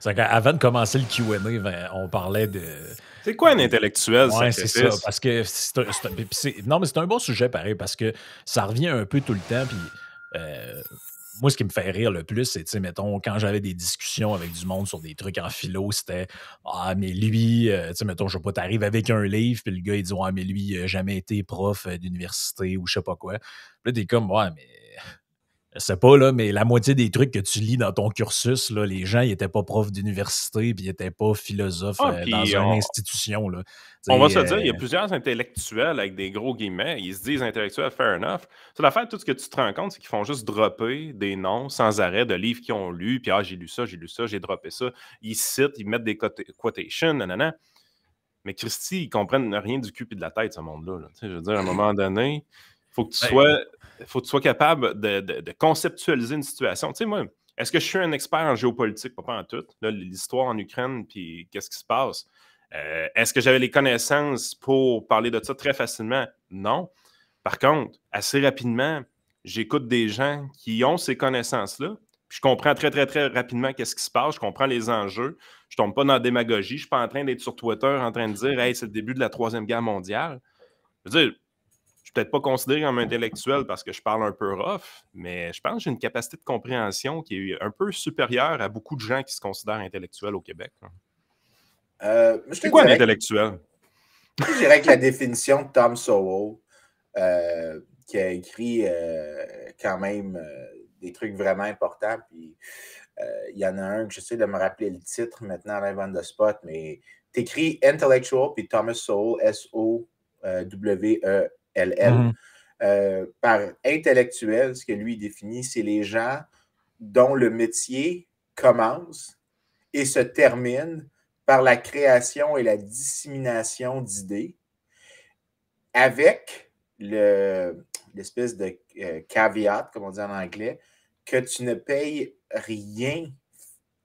Avant de commencer le Q&A, ben, on parlait de... C'est quoi un intellectuel, Ouais, c'est ça, sacrifice? parce que non, mais c'est un bon sujet pareil, parce que ça revient un peu tout le temps, puis moi, ce qui me fait rire le plus, c'est, tu sais, mettons, quand j'avais des discussions avec du monde sur des trucs en philo, c'était Ah, mais lui, tu sais, mettons, je sais pas, t'arrives avec un livre, puis le gars, il dit Ouais, mais lui, il a jamais été prof d'université ou je sais pas quoi. Puis là, t'es comme Ouais, mais je sais pas, là, mais la moitié des trucs que tu lis dans ton cursus, là, les gens, ils étaient pas profs d'université, puis ils étaient pas philosophes Ah, dans puis une institution, là. Tu on va sais, se le dire, il y a plusieurs intellectuels avec des gros guillemets. Ils se disent intellectuels, fair enough. C'est l'affaire, tout ce que tu te rends compte, c'est qu'ils font juste dropper des noms sans arrêt de livres qu'ils ont lus. Puis, j'ai lu ça, j'ai droppé ça. Ils citent, ils mettent des quotations, nanana. Mais Christy, ils comprennent rien du cul et de la tête, ce monde-là. Là. Tu sais, je veux dire, à un moment donné, faut que tu ben, sois capable de conceptualiser une situation. Tu sais, moi, est-ce que je suis un expert en géopolitique? Pas en tout. Là, l'histoire en Ukraine, puis qu'est-ce qui se passe? Est-ce que j'avais les connaissances pour parler de ça très facilement? Non. Par contre, assez rapidement, j'écoute des gens qui ont ces connaissances-là, puis je comprends très, très, très rapidement qu'est-ce qui se passe, je comprends les enjeux, je tombe pas dans la démagogie, je ne suis pas en train d'être sur Twitter en train de dire « Hey, c'est le début de la Troisième Guerre mondiale ». Je veux dire, je suis peut-être pas considéré comme intellectuel parce que je parle un peu rough, mais je pense que j'ai une capacité de compréhension qui est un peu supérieure à beaucoup de gens qui se considèrent intellectuels au Québec. Je C'est te quoi un dirais, intellectuel? je dirais que la définition de Tom Sowell, qui a écrit quand même des trucs vraiment importants, puis il y en a un que j'essaie de me rappeler le titre maintenant live on the spot, mais t'écris intellectual, puis Thomas Sowell, S-O-W-E-L-L. Par intellectuel, ce que lui définit, c'est les gens dont le métier commence et se termine par la création et la dissémination d'idées, avec l'espèce de caveat, comme on dit en anglais, que tu ne payes rien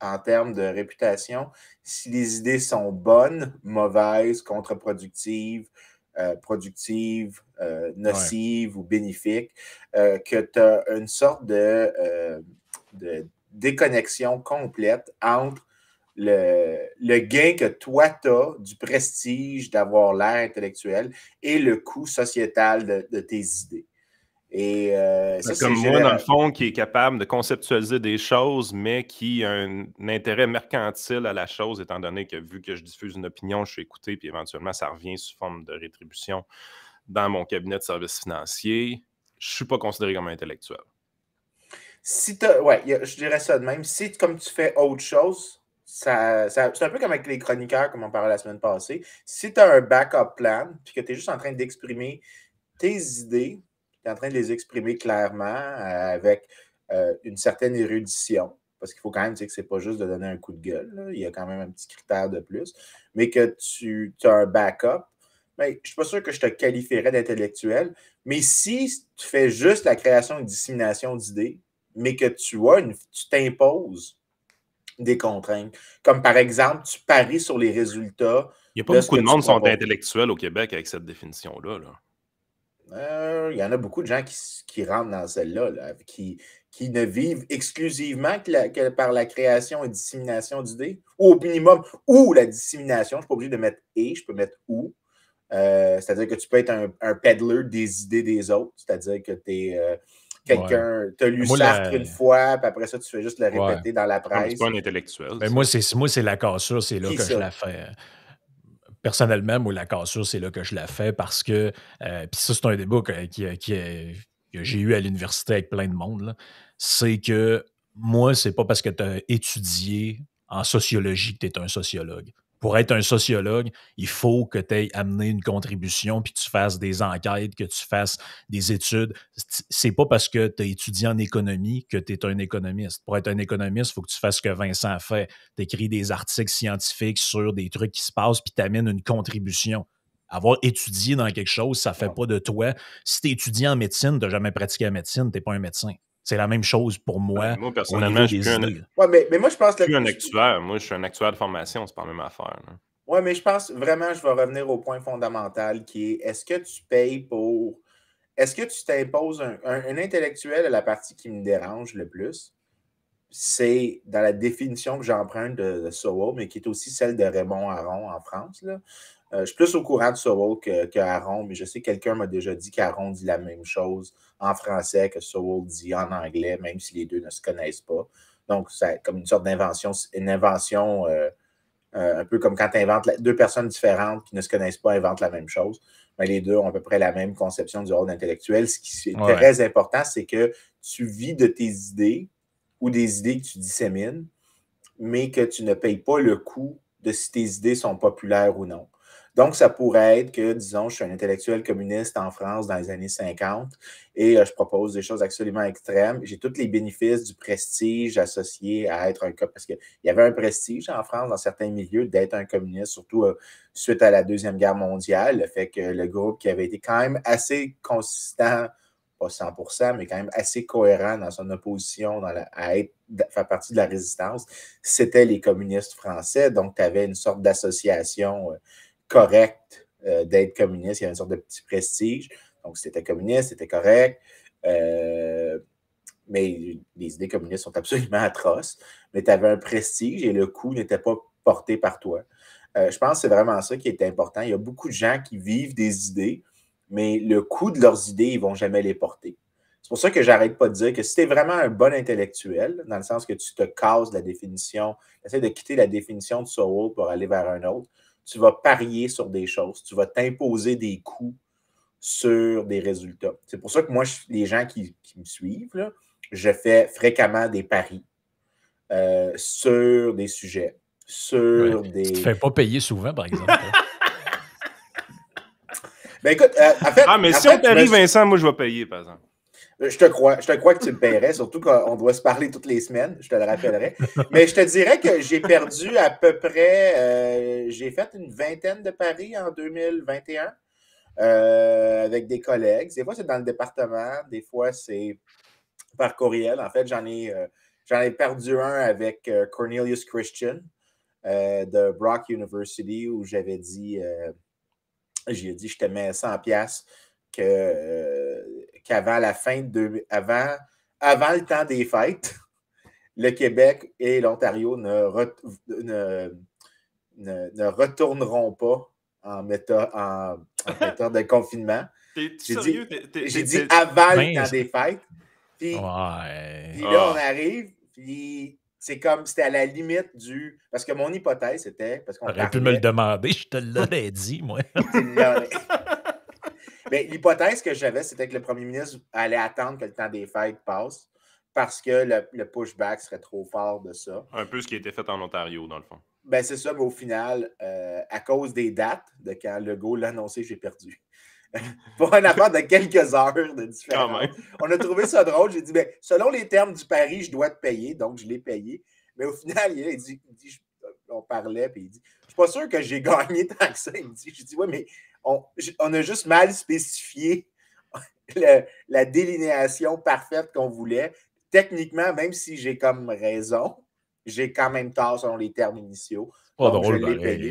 en termes de réputation si les idées sont bonnes, mauvaises, contre-productives, productives, nocives ou bénéfiques, que tu as une sorte de déconnexion complète entre le gain que toi tu as du prestige d'avoir l'air intellectuel et le coût sociétal de tes idées. Et ça, Comme c'est moi, dans le général. fond, qui est capable de conceptualiser des choses, mais qui a un intérêt mercantile à la chose, étant donné que vu que je diffuse une opinion, je suis écouté, puis éventuellement, ça revient sous forme de rétribution dans mon cabinet de services financiers. Je ne suis pas considéré comme intellectuel. Si je dirais ça de même. Si, comme tu fais autre chose, c'est un peu comme avec les chroniqueurs, comme on parlait la semaine passée. Si tu as un backup plan, puis que tu es juste en train d'exprimer tes idées, tu es en train de les exprimer clairement avec une certaine érudition, parce qu'il faut quand même dire que c'est pas juste de donner un coup de gueule, là. Il y a quand même un petit critère de plus, mais que tu as un backup, ben, je ne suis pas sûr que je te qualifierais d'intellectuel, mais si tu fais juste la création et dissémination d'idées, mais que tu t'imposes des contraintes, comme par exemple, tu paries sur les résultats Il n'y a pas de ce beaucoup que de tu monde qui sont proposes. intellectuels au Québec avec cette définition-là. Il y en a beaucoup de gens qui rentrent dans celle-là, là, qui ne vivent exclusivement que par la création et dissémination d'idées, ou au minimum, ou la dissémination. Je ne suis pas obligé de mettre « et », je peux mettre « ou ». C'est-à-dire que tu peux être un peddler des idées des autres, c'est-à-dire que tu es quelqu'un, tu as lu Sartre une fois, puis après ça, tu fais juste le répéter dans la Ah, mais c'est presse. pas un intellectuel. Ben, moi, c'est la cassure, c'est là Qui que je ça? la fais. Personnellement, moi, la cassure, c'est là que je la fais parce que, puis ça, c'est un débat que j'ai eu à l'université avec plein de monde, là. C'est que moi, c'est pas parce que tu as étudié en sociologie que tu es un sociologue. Pour être un sociologue, il faut que tu aies amené une contribution, puis que tu fasses des enquêtes, que tu fasses des études. C'est pas parce que tu as étudié en économie que tu es un économiste. Pour être un économiste, il faut que tu fasses ce que Vincent a fait. Tu écris des articles scientifiques sur des trucs qui se passent, puis tu amènes une contribution. Avoir étudié dans quelque chose, ça ne fait pas de toi. Si tu étudié en médecine, tu n'as jamais pratiqué la médecine, tu n'es pas un médecin. C'est la même chose pour moi Moi, au personnellement, niveau je des idées. Ouais, mais moi, je pense suis que. un actuaire. Moi, je suis un actuaire de formation. C'est pas la même affaire. Là. Oui, mais je pense vraiment, je vais revenir au point fondamental qui est est-ce que tu payes pour. Est-ce que tu t'imposes un intellectuel à la partie qui me dérange le plus? c'est dans la définition que j'emprunte de Sowell, mais qui est aussi celle de Raymond Aron en France. Là. Je suis plus au courant de Sowell que Aron, mais je sais que quelqu'un m'a déjà dit qu'Aron dit la même chose en français que Sowell dit en anglais, même si les deux ne se connaissent pas. Donc, c'est comme une sorte d'invention, un peu comme quand tu inventes deux personnes différentes qui ne se connaissent pas inventent la même chose. Mais les deux ont à peu près la même conception du rôle intellectuel. Ce qui est très important, c'est que tu vis de tes idées ou des idées que tu dissémines, mais que tu ne payes pas le coût de si tes idées sont populaires ou non. Donc, ça pourrait être que, disons, je suis un intellectuel communiste en France dans les années 50 et je propose des choses absolument extrêmes. J'ai tous les bénéfices du prestige associé à être un parce qu'il y avait un prestige en France dans certains milieux d'être un communiste, surtout suite à la Deuxième Guerre mondiale, le fait que le groupe qui avait été quand même assez consistant, pas 100%, mais quand même assez cohérent dans son opposition à faire partie de la résistance, c'était les communistes français. Donc, tu avais une sorte d'association correcte d'être communiste. Il y avait une sorte de petit prestige. Donc, si tu étais communiste, c'était correct. Mais les idées communistes sont absolument atroces. Mais tu avais un prestige et le coût n'était pas porté par toi. Je pense que c'est vraiment ça qui est important. Il y a beaucoup de gens qui vivent des idées, mais le coût de leurs idées, ils ne vont jamais les porter. C'est pour ça que j'arrête pas de dire que si tu es vraiment un bon intellectuel, dans le sens que tu te casses la définition, tu essaies de quitter la définition de Sowell pour aller vers un autre, tu vas parier sur des choses, tu vas t'imposer des coûts sur des résultats. C'est pour ça que moi, les gens qui me suivent, là, je fais fréquemment des paris sur des sujets, sur des... Tu te fais pas payer souvent, par exemple. Ben écoute, en fait... mais si on parie, Vincent, moi, je vais payer, par exemple. Je te crois que tu me paierais, surtout qu'on doit se parler toutes les semaines, je te le rappellerai. Mais je te dirais que j'ai perdu à peu près, j'ai fait une vingtaine de paris en 2021 avec des collègues. Des fois, c'est dans le département, des fois, c'est par courriel. En fait, j'en ai perdu un avec Cornelius Christian de Brock University où j'ai dit, je te mets 100$ qu'avant la fin de avant le temps des fêtes, le Québec et l'Ontario ne retourneront pas en méthode de confinement. J'ai dit avant le temps des fêtes. Puis là, on arrive, puis c'est comme c'était à la limite du... Parce que mon hypothèse, c'était... parce qu'on aurais pu me le demander, je te l'aurais dit, moi. Mais l'hypothèse que j'avais, c'était que le premier ministre allait attendre que le temps des fêtes passe parce que le pushback serait trop fort de ça. Un peu ce qui a été fait en Ontario, dans le fond. Ben c'est ça, mais au final, à cause des dates de quand Legault l'a annoncé, j'ai perdu. Pour une affaire de quelques heures de différence. On a trouvé ça drôle. J'ai dit, ben, selon les termes du pari, je dois te payer, donc je l'ai payé. Mais au final, il dit on parlait, puis il dit, je suis pas sûr que j'ai gagné tant que ça. Il me dit, je dis, ouais, mais on a juste mal spécifié la délinéation parfaite qu'on voulait. Techniquement, même si j'ai comme raison, j'ai quand même tort selon les termes initiaux. Pas drôle,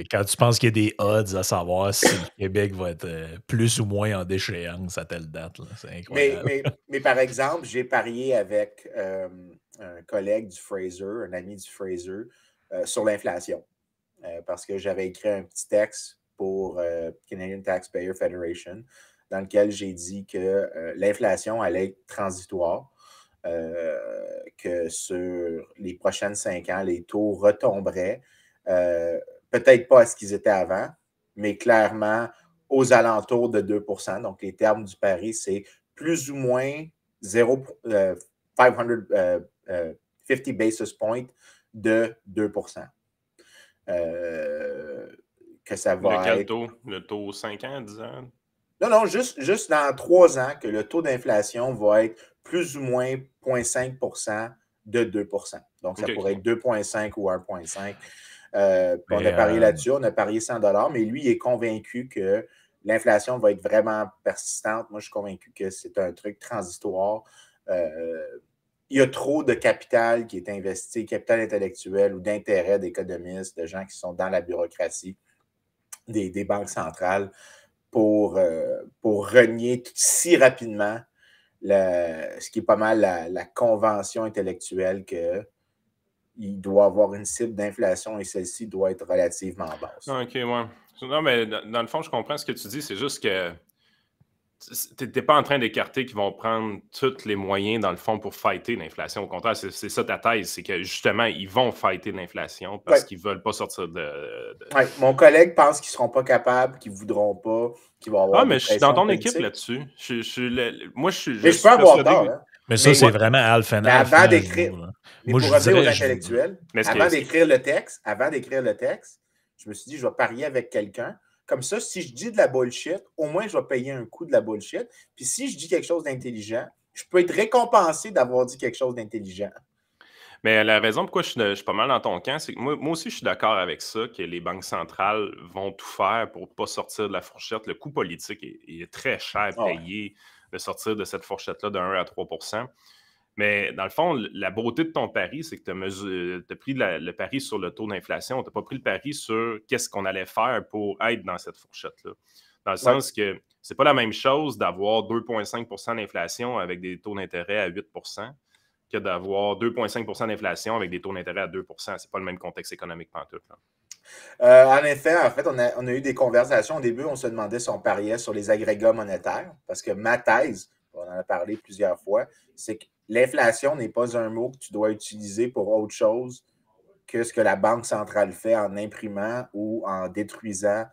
quand tu penses qu'il y a des odds à savoir si le Québec va être plus ou moins en déchéance à telle date. C'est incroyable. Mais par exemple, j'ai parié avec un collègue du Fraser, un ami du Fraser, sur l'inflation. Parce que j'avais écrit un petit texte pour Canadian Taxpayer Federation dans lequel j'ai dit que l'inflation allait être transitoire, que sur les prochaines 5 ans, les taux retomberaient, peut-être pas à ce qu'ils étaient avant, mais clairement aux alentours de 2%. Donc, les termes du pari, c'est plus ou moins 550 basis points de 2%. Que ça va être... taux? Le taux 5 ans, 10 ans? Non, juste dans 3 ans, que le taux d'inflation va être plus ou moins 0,5% de 2%. Donc, ça pourrait être 2,5 ou 1,5. On a parié là-dessus, on a parié 100$, mais lui, il est convaincu que l'inflation va être vraiment persistante. Moi, je suis convaincu que c'est un truc transitoire. Il y a trop de capital qui est investi, capital intellectuel ou d'intérêt d'économistes, de gens qui sont dans la bureaucratie des banques centrales pour renier si rapidement ce qui est pas mal la convention intellectuelle que il doit avoir une cible d'inflation et celle-ci doit être relativement basse. OK, ouais. Non, mais dans le fond, je comprends ce que tu dis. C'est juste que tu n'es pas en train d'écarter qu'ils vont prendre tous les moyens, dans le fond, pour fighter l'inflation. Au contraire, c'est ça ta thèse. C'est que, justement, ils vont fighter l'inflation parce qu'ils ne veulent pas sortir de... Ouais, mon collègue pense qu'ils ne seront pas capables, qu'ils ne voudront pas, qu'ils vont avoir mais je suis dans ton équipe là-dessus. Moi, je suis mais je peux avoir tort, hein? Mais ça, c'est vraiment alpha and alpha. Avant d'écrire, mais pour revenir aux intellectuels, avant d'écrire le texte, je me suis dit, je vais parier avec quelqu'un. Comme ça, si je dis de la bullshit, au moins, je vais payer un coup de la bullshit. Puis si je dis quelque chose d'intelligent, je peux être récompensé d'avoir dit quelque chose d'intelligent. Mais la raison pourquoi je suis pas mal dans ton camp, c'est que moi aussi, je suis d'accord avec ça, que les banques centrales vont tout faire pour ne pas sortir de la fourchette. Le coût politique est très cher à payer de sortir de cette fourchette-là de 1 à 3 %. Mais dans le fond, la beauté de ton pari, c'est que tu as pris le pari sur le taux d'inflation. Tu n'as pas pris le pari sur qu'est-ce qu'on allait faire pour être dans cette fourchette-là. Dans le sens que c'est pas la même chose d'avoir 2,5 % d'inflation avec des taux d'intérêt à 8 % que d'avoir 2,5 % d'inflation avec des taux d'intérêt à 2 %. C'est pas le même contexte économique pantoute. En effet, on a eu des conversations. Au début, on se demandait si on pariait sur les agrégats monétaires, parce que ma thèse, on en a parlé plusieurs fois, c'est que l'inflation n'est pas un mot que tu dois utiliser pour autre chose que ce que la Banque centrale fait en imprimant ou en détruisant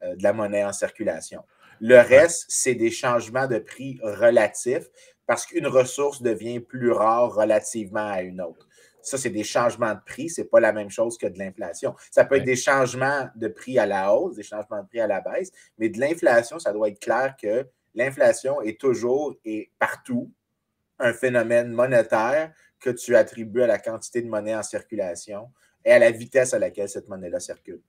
de la monnaie en circulation. Le reste, c'est des changements de prix relatifs parce qu'une ressource devient plus rare relativement à une autre. Ça, c'est des changements de prix. Ce n'est pas la même chose que de l'inflation. Ça peut être des changements de prix à la hausse, des changements de prix à la baisse, mais de l'inflation, ça doit être clair que l'inflation est toujours et partout un phénomène monétaire que tu attribues à la quantité de monnaie en circulation et à la vitesse à laquelle cette monnaie-là circule.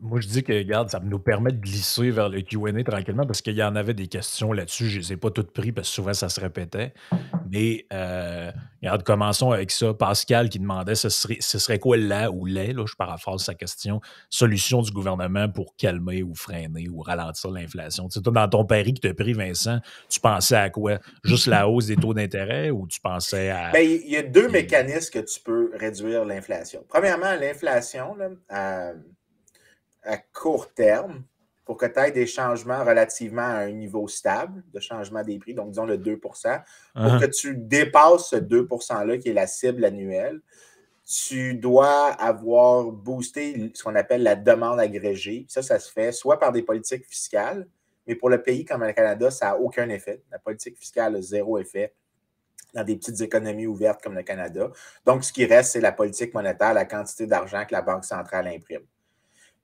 Moi, je dis que, regarde, ça nous permet de glisser vers le Q&A tranquillement parce qu'il y en avait des questions là-dessus. Je ne les ai pas toutes prises parce que souvent, ça se répétait. Mais, regarde, commençons avec ça. Pascal qui demandait ce serait quoi là, je paraphrase sa question, solution du gouvernement pour calmer ou freiner ou ralentir l'inflation. Tu sais, toi, dans ton pari que tu as pris, Vincent, tu pensais à quoi? Juste la hausse des taux d'intérêt ou tu pensais à... Bien, il y a deux mécanismes que tu peux réduire l'inflation. Premièrement, l'inflation, là, à court terme, pour que tu aies des changements relativement à un niveau stable de changement des prix, donc disons le 2 pour que tu dépasses ce 2 %-là qui est la cible annuelle, tu dois avoir boosté ce qu'on appelle la demande agrégée. Ça se fait soit par des politiques fiscales, mais pour le pays comme le Canada, ça n'a aucun effet. La politique fiscale a zéro effet dans des petites économies ouvertes comme le Canada. Donc, ce qui reste, c'est la politique monétaire, la quantité d'argent que la Banque centrale imprime.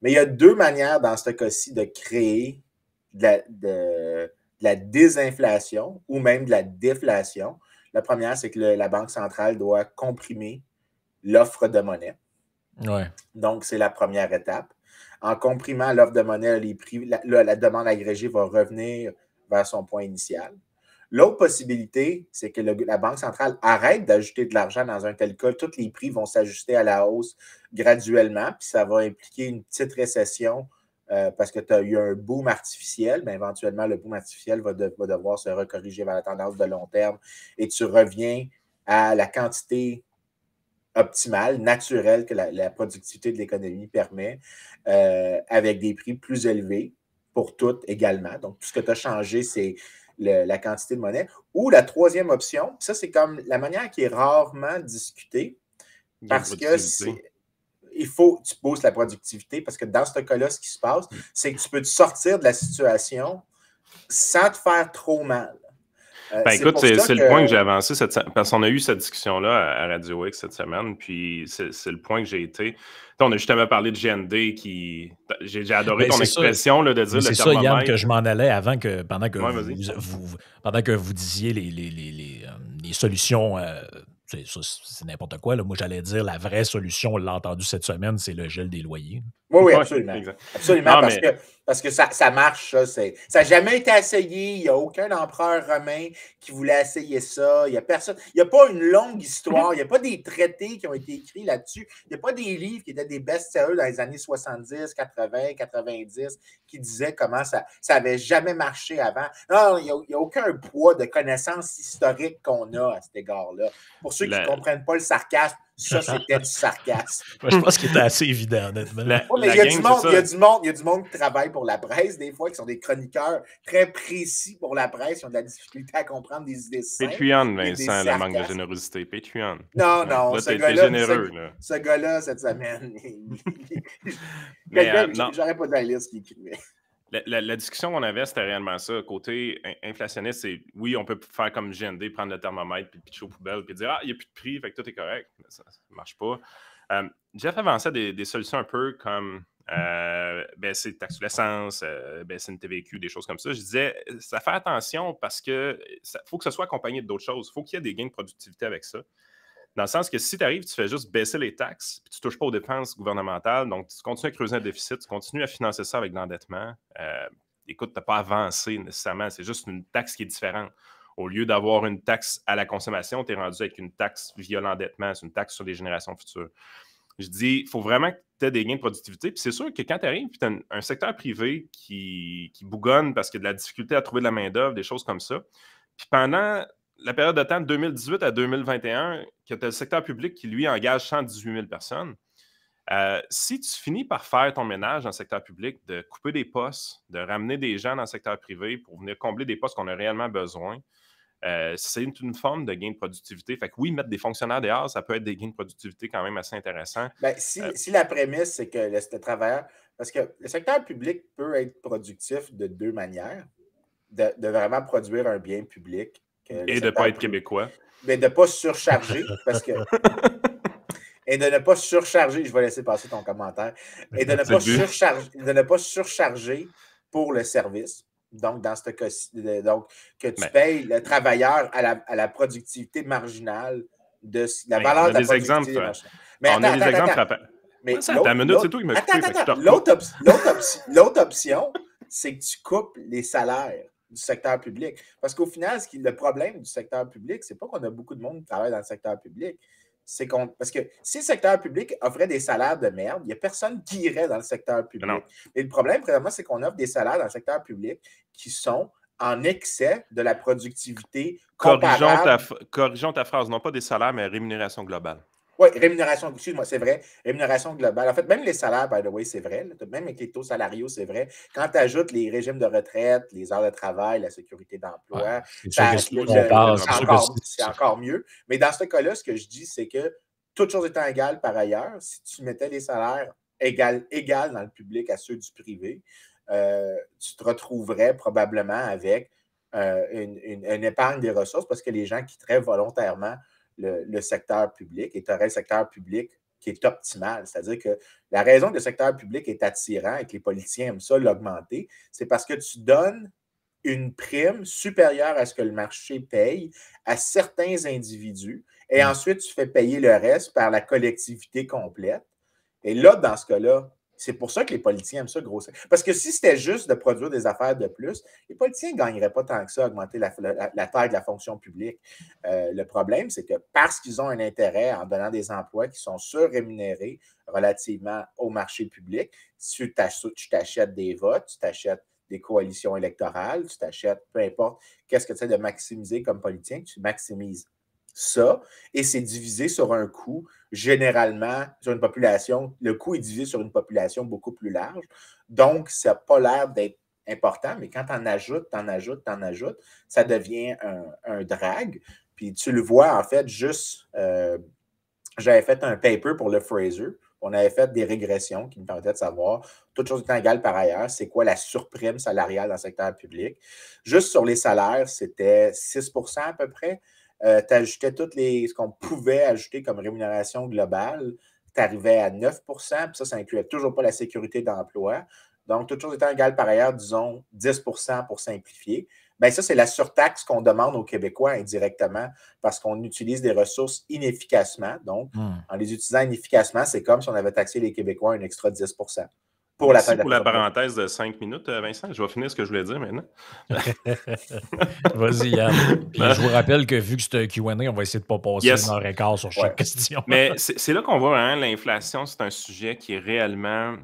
Mais il y a deux manières dans ce cas-ci de créer de la désinflation ou même de la déflation. La première, c'est que la Banque centrale doit comprimer l'offre de monnaie. Ouais. Donc, c'est la première étape. En comprimant l'offre de monnaie, les prix, la demande agrégée va revenir vers son point initial. L'autre possibilité, c'est que la Banque centrale arrête d'ajouter de l'argent dans un tel cas. Tous les prix vont s'ajuster à la hausse graduellement, puis ça va impliquer une petite récession parce que tu as eu un boom artificiel. Mais éventuellement, le boom artificiel va devoir se recorriger vers la tendance de long terme et tu reviens à la quantité optimale, naturelle que la productivité de l'économie permet avec des prix plus élevés pour toutes également. Donc, tout ce que tu as changé, c'est la quantité de monnaie. Ou la troisième option, ça, c'est comme la manière qui est rarement discutée parce que il faut que tu boostes la productivité parce que dans ce cas-là, ce qui se passe, c'est que tu peux te sortir de la situation sans te faire trop mal. Écoute, c'est le point que j'ai avancé parce qu'on a eu cette discussion-là à Radio X cette semaine, puis c'est le point que j'ai été. On a justement parlé de GND qui... J'ai adoré ton expression là, de dire le thermomètre. C'est ça, Yann, que je m'en allais pendant que vous disiez les solutions... c'est n'importe quoi. Là. Moi, j'allais dire la vraie solution, on l'a entendu cette semaine, c'est le gel des loyers. Oui, absolument. Absolument, parce que ça marche, ça. Ça n'a jamais été essayé. Il n'y a aucun empereur romain qui voulait essayer ça. Il n'y a personne. Il n'y a pas une longue histoire. Il n'y a pas des traités qui ont été écrits là-dessus. Il n'y a pas des livres qui étaient des best-sellers dans les années 70, 80, 90 qui disaient comment ça n'avait jamais marché avant. Non, il n'y a aucun poids de connaissances historiques qu'on a à cet égard-là. Pour ceux qui ne comprennent pas le sarcasme, Ça, c'était du sarcasme. Moi, je pense qu'il était assez évident, honnêtement. Ouais, mais il y a du monde qui travaille pour la presse, des fois, qui sont des chroniqueurs très précis pour la presse, qui ont de la difficulté à comprendre des idées simples. Patreon, Vincent, le manque de générosité. Patreon. Non, Là, ce gars-là, généreux, là. ce gars-là, cette semaine, non. j'aurais pas de la liste qui écrivait. La discussion qu'on avait, c'était réellement ça. Côté inflationniste, c'est oui, on peut faire comme GND, prendre le thermomètre, puis le pitcher aux poubelles, puis dire il n'y a plus de prix, fait que tout est correct. Mais ça ne marche pas. Jeff avançait des solutions un peu comme baisser le taxe sur l'essence, baisser une TVQ, des choses comme ça. Je disais, ça fait attention parce que faut que ce soit accompagné d'autres choses. Il faut qu'il y ait des gains de productivité avec ça. Dans le sens que si tu arrives, tu fais juste baisser les taxes, puis tu ne touches pas aux dépenses gouvernementales, donc tu continues à creuser un déficit, tu continues à financer ça avec de l'endettement. Écoute, tu n'as pas avancé nécessairement, c'est juste une taxe qui est différente. Au lieu d'avoir une taxe à la consommation, tu es rendu avec une taxe via l'endettement, c'est une taxe sur les générations futures. Je dis, il faut vraiment que tu aies des gains de productivité. Puis c'est sûr que quand tu arrives, tu as un secteur privé qui bougonne parce qu'il y a de la difficulté à trouver de la main-d'œuvre, des choses comme ça. Puis pendant la période de temps de 2018 à 2021, que tu as le secteur public qui, lui, engage 118 000 personnes, si tu finis par faire ton ménage dans le secteur public, de couper des postes, de ramener des gens dans le secteur privé pour venir combler des postes qu'on a réellement besoin, c'est une forme de gain de productivité. Fait que oui, mettre des fonctionnaires dehors, ça peut être des gains de productivité quand même assez intéressants. Ben, si la prémisse, c'est que le travailleur... Parce que le secteur public peut être productif de deux manières. De vraiment produire un bien public. Et de ne pas être québécois. Mais de ne pas surcharger, parce que... Et de ne pas surcharger, je vais laisser passer ton commentaire, et de ne pas surcharger pour le service. Donc, dans ce cas-ci, que tu payes le travailleur à la productivité marginale de la valeur de la productivité marginale. On a des exemples. Mais c'est toi qui m'as coupé. L'autre option, c'est que tu coupes les salaires du secteur public. Parce qu'au final, le problème du secteur public, c'est pas qu'on a beaucoup de monde qui travaille dans le secteur public. Parce que si le secteur public offrait des salaires de merde, il n'y a personne qui irait dans le secteur public. Et le problème, présentement, c'est qu'on offre des salaires dans le secteur public qui sont en excès de la productivité comparable. Corrigeons ta phrase, non pas des salaires, mais rémunération globale. Oui, rémunération, excuse-moi, c'est vrai. Rémunération globale. En fait, même les salaires, by the way, c'est vrai. Même avec les taux salariaux, c'est vrai. Quand tu ajoutes les régimes de retraite, les heures de travail, la sécurité d'emploi, c'est encore mieux. Mais dans ce cas-là, ce que je dis, c'est que toutes choses étant égales par ailleurs, si tu mettais les salaires égales dans le public à ceux du privé, tu te retrouverais probablement avec une épargne des ressources parce que les gens quitteraient volontairement le secteur public et tu aurais le secteur public qui est optimal. C'est-à-dire que la raison que le secteur public est attirant et que les politiciens aiment ça l'augmenter, c'est parce que tu donnes une prime supérieure à ce que le marché paye à certains individus et ensuite tu fais payer le reste par la collectivité complète. Et là, dans ce cas-là, c'est pour ça que les politiciens aiment ça grossir. Parce que si c'était juste de produire des affaires de plus, les politiciens ne gagneraient pas tant que ça à augmenter la taille de la fonction publique. Le problème, c'est que parce qu'ils ont un intérêt en donnant des emplois qui sont surrémunérés relativement au marché public, tu t'achètes des votes, tu t'achètes des coalitions électorales, tu t'achètes, peu importe, qu'est-ce que tu essaies de maximiser comme politicien, tu maximises ça, et c'est divisé sur un coût, généralement, sur une population, le coût est divisé sur une population beaucoup plus large, donc ça n'a pas l'air d'être important, mais quand tu en ajoutes, ça devient un drag, puis tu le vois, en fait, juste, j'avais fait un paper pour le Fraser, on avait fait des régressions qui me permettaient de savoir, toutes choses étant égales par ailleurs, c'est quoi la surprime salariale dans le secteur public. Juste sur les salaires, c'était 6% à peu près. Tu ajoutais ce qu'on pouvait ajouter comme rémunération globale, tu arrivais à 9 puis ça incluait toujours pas la sécurité d'emploi. Donc, toutes choses étant égales par ailleurs, disons 10 pour simplifier. Bien, ça, c'est la surtaxe qu'on demande aux Québécois indirectement parce qu'on utilise des ressources inefficacement. Donc, en les utilisant inefficacement, c'est comme si on avait taxé les Québécois un extra 10 pour la Merci pour la parenthèse de 5 minutes, Vincent. Je vais finir ce que je voulais dire maintenant. Vas-y, Yann. Puis je vous rappelle que vu que c'est un Q&A, on va essayer de ne pas passer une heure et quart sur chaque question. Mais c'est là qu'on voit vraiment l'inflation. C'est un sujet qui est réellement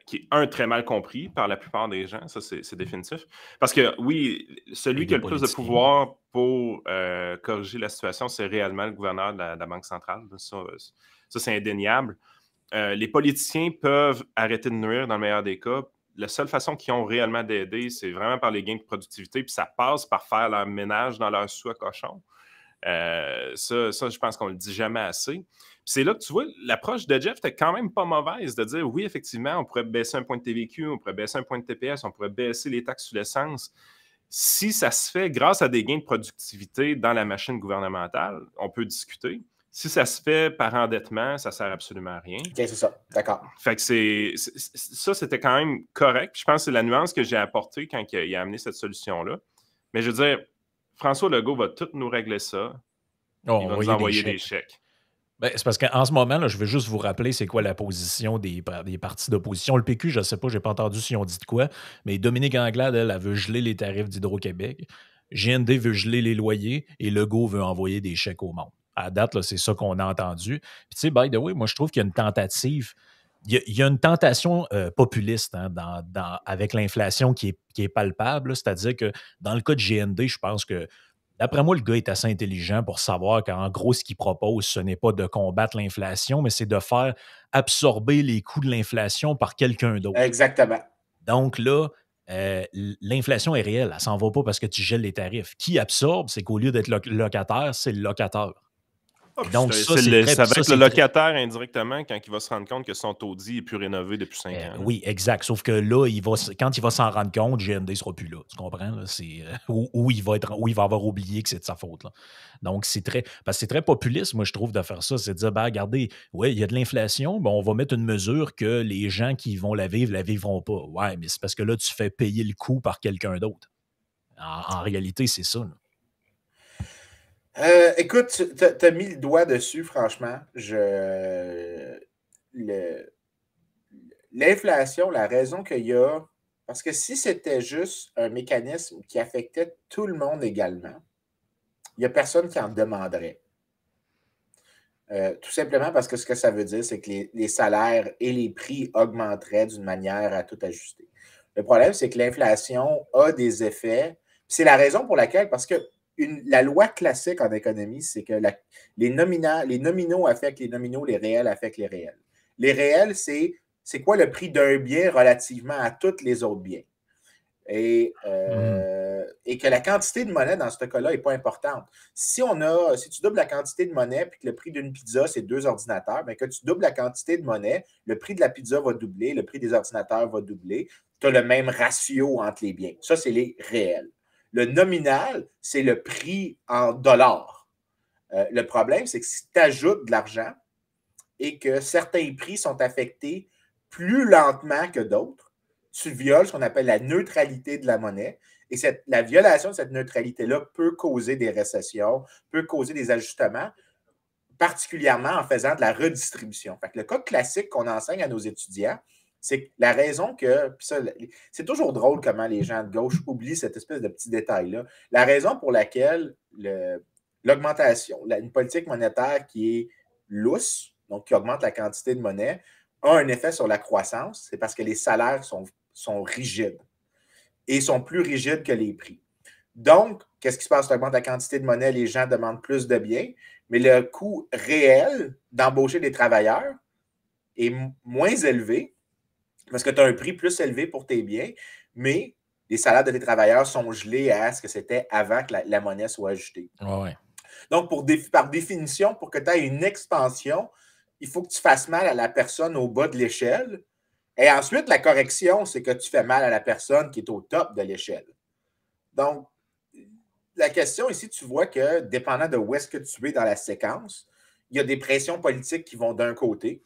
qui est très mal compris par la plupart des gens, ça c'est définitif. Parce que oui, celui qui a le plus de pouvoir pour corriger la situation, c'est réellement le gouverneur de la Banque centrale. Ça c'est indéniable. Les politiciens peuvent arrêter de nuire dans le meilleur des cas. La seule façon qu'ils ont réellement d'aider, c'est vraiment par les gains de productivité, puis ça passe par faire leur ménage dans leur sous à cochon. Ça, je pense qu'on ne le dit jamais assez. C'est là que tu vois, l'approche de Jeff était quand même pas mauvaise de dire oui, effectivement, on pourrait baisser un point de TVQ, on pourrait baisser un point de TPS, on pourrait baisser les taxes sur l'essence. Si ça se fait grâce à des gains de productivité dans la machine gouvernementale, on peut discuter. Si ça se fait par endettement, ça ne sert absolument à rien. OK, c'est ça. D'accord. Fait que ça, c'était quand même correct. Puis je pense que c'est la nuance que j'ai apportée quand il a amené cette solution-là. Mais je veux dire, François Legault va tout nous régler ça. Il va nous envoyer des chèques. Ben, c'est parce qu'en ce moment, là, je veux juste vous rappeler c'est quoi la position des partis d'opposition. Le PQ, je ne sais pas, je n'ai pas entendu si on dit de quoi, mais Dominique Anglade, elle veut geler les tarifs d'Hydro-Québec. GND veut geler les loyers et Legault veut envoyer des chèques au monde. À date, là, c'est ça qu'on a entendu. Puis tu sais, by the way, moi, je trouve qu'il y a une tentative. Il y a une tentation populiste hein, avec l'inflation qui est palpable. C'est-à-dire que dans le cas de GND, je pense que d'après moi, le gars est assez intelligent pour savoir qu'en gros, ce qu'il propose, ce n'est pas de combattre l'inflation, mais c'est de faire absorber les coûts de l'inflation par quelqu'un d'autre. Exactement. Donc là, l'inflation est réelle. Elle ne s'en va pas parce que tu gèles les tarifs. Qui absorbe, c'est qu'au lieu d'être locataire, c'est le locateur. Donc, ça va être le locataire indirectement quand il va se rendre compte que son taudis n'est plus rénové depuis 5 ans. Oui, exact. Sauf que là, quand il va s'en rendre compte, GND ne sera plus là. Tu comprends? Là? Où il va avoir oublié que c'est de sa faute. Là. Donc, parce que c'est très populiste, moi, je trouve, de faire ça. C'est de dire, ben, regardez, ouais, il y a de l'inflation, ben, on va mettre une mesure que les gens qui vont la vivront pas. Ouais, mais c'est parce que là, tu fais payer le coût par quelqu'un d'autre. En réalité, c'est ça. Là. Écoute, tu as mis le doigt dessus, franchement. L'inflation, la raison qu'il y a, parce que si c'était juste un mécanisme qui affectait tout le monde également, il n'y a personne qui en demanderait. Tout simplement parce que ce que ça veut dire, c'est que les salaires et les prix augmenteraient d'une manière à tout ajuster. Le problème, c'est que l'inflation a des effets. C'est la raison pour laquelle, parce que la loi classique en économie, c'est que les nominaux affectent les nominaux, les réels affectent les réels. Les réels, c'est quoi le prix d'un bien relativement à tous les autres biens. Et que la quantité de monnaie dans ce cas-là n'est pas importante. Si tu doubles la quantité de monnaie et que le prix d'une pizza, c'est 2 ordinateurs, bien que tu doubles la quantité de monnaie, le prix de la pizza va doubler, le prix des ordinateurs va doubler. Tu as le même ratio entre les biens. Ça, c'est les réels. Le nominal, c'est le prix en dollars. Le problème, c'est que si tu ajoutes de l'argent et que certains prix sont affectés plus lentement que d'autres, tu violes ce qu'on appelle la neutralité de la monnaie. Et la violation de cette neutralité-là peut causer des récessions, peut causer des ajustements, particulièrement en faisant de la redistribution. Fait que le cas classique qu'on enseigne à nos étudiants, c'est que la raison que, c'est toujours drôle comment les gens de gauche oublient cette espèce de petit détail-là. La raison pour laquelle l'augmentation, une politique monétaire qui est lousse, donc qui augmente la quantité de monnaie, a un effet sur la croissance, c'est parce que les salaires sont rigides et sont plus rigides que les prix. Donc, qu'est-ce qui se passe? Tu augmentes la quantité de monnaie, les gens demandent plus de biens, mais le coût réel d'embaucher des travailleurs est moins élevé parce que tu as un prix plus élevé pour tes biens, mais les salaires de tes travailleurs sont gelés à ce que c'était avant que la monnaie soit ajustée. Ouais. Donc, par définition, pour que tu aies une expansion, il faut que tu fasses mal à la personne au bas de l'échelle. Et ensuite, la correction, c'est que tu fais mal à la personne qui est au top de l'échelle. Donc, la question ici, tu vois que, dépendant de où est-ce que tu es dans la séquence, il y a des pressions politiques qui vont d'un côté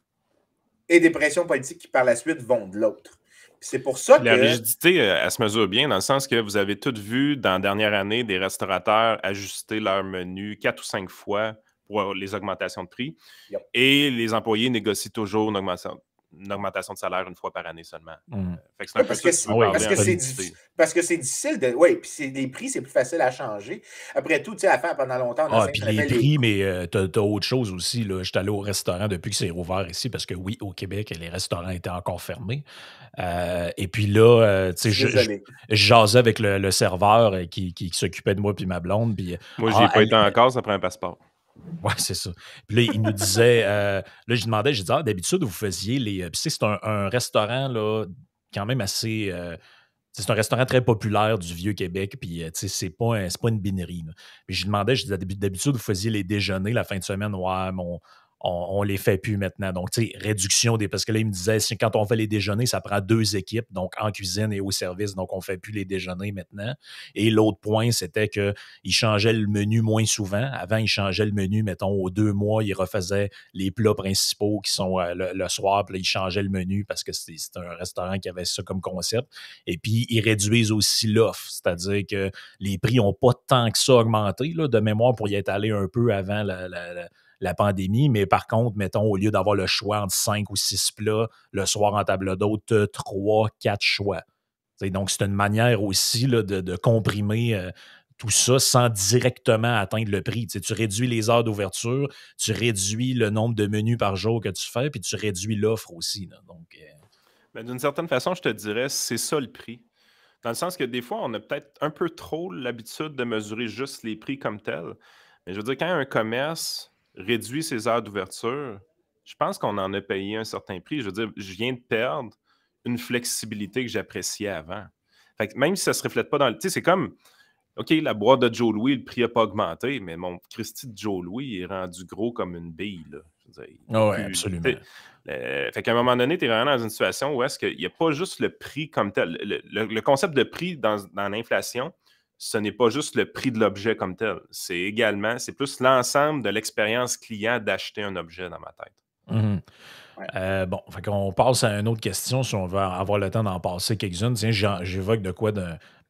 et des pressions politiques qui, par la suite, vont de l'autre. C'est pour ça que... La rigidité, elle se mesure bien dans le sens que vous avez tous vu dans la dernière année des restaurateurs ajuster leur menu 4 ou 5 fois pour les augmentations de prix. Yep. Et les employés négocient toujours une augmentation une augmentation de salaire une fois par année seulement. Fait que c'est un Oui, peu parce ça que que tu c'est veux parler parce en que c'est réalité. difficile. Parce que c'est difficile de. Oui, puis les prix, c'est plus facile à changer. Après tout, tu sais, à faire pendant longtemps, on Ah, enseigne puis ce qu'on les appelle prix, mais t'as autre chose aussi. Là. J'étais allé au restaurant depuis que c'est rouvert ici, parce que oui, au Québec, les restaurants étaient encore fermés. Et puis là, tu sais, Je suis désolé. je jasais avec le serveur qui s'occupait de moi puis ma blonde. Puis, Moi, j'y ai pas été encore, ça prend un passeport. ouais, c'est ça. Puis là, il nous disait, là, je demandais, j'ai dit, d'habitude, vous faisiez les. Puis c'est un restaurant, là, quand même assez. C'est un restaurant très populaire du Vieux-Québec, puis c'est pas une binerie. Là. Puis je lui demandais, je disais, d'habitude, vous faisiez les déjeuners la fin de semaine. Ouais, mais on les fait plus maintenant. Donc, tu sais, réduction des. Parce que là, il me disait, quand on fait les déjeuners, ça prend 2 équipes, donc en cuisine et au service. Donc, on fait plus les déjeuners maintenant. Et l'autre point, c'était qu'il changeait le menu moins souvent. Avant, il changeait le menu, mettons, aux 2 mois, il refaisait les plats principaux qui sont le soir, puis là, il changeait le menu parce que c'est un restaurant qui avait ça comme concept. Et puis, ils réduisent aussi l'offre, c'est-à-dire que les prix n'ont pas tant que ça augmenté, là, de mémoire, pour y être allé un peu avant la pandémie, mais par contre, mettons, au lieu d'avoir le choix entre 5 ou 6 plats, le soir en table d'hôte, 3, 4 choix. T'sais, donc, c'est une manière aussi là, de comprimer tout ça sans directement atteindre le prix. T'sais, tu réduis les heures d'ouverture, tu réduis le nombre de menus par jour que tu fais, puis tu réduis l'offre aussi. Là. Donc, Ben, d'une certaine façon, je te dirais, c'est ça le prix. Dans le sens que des fois, on a peut-être un peu trop l'habitude de mesurer juste les prix comme tels. Mais je veux dire, quand un commerce réduit ses heures d'ouverture, je pense qu'on en a payé un certain prix. Je veux dire, je viens de perdre une flexibilité que j'appréciais avant. Fait que même si ça ne se reflète pas dans le. Tu sais, c'est comme, OK, la boîte de Joe Louis, le prix n'a pas augmenté, mais mon Christy de Joe Louis est rendu gros comme une bille. Là. Je veux dire, il est oui, plus. absolument. Fait qu'à un moment donné, tu es vraiment dans une situation où est-ce qu'il n'y a pas juste le prix comme tel. Le concept de prix dans l'inflation, ce n'est pas juste le prix de l'objet comme tel. C'est plus l'ensemble de l'expérience client d'acheter un objet dans ma tête. Mm-hmm. Ouais. Bon, fait qu'on passe à une autre question si on veut avoir le temps d'en passer quelques-unes. Tiens, j'évoque de quoi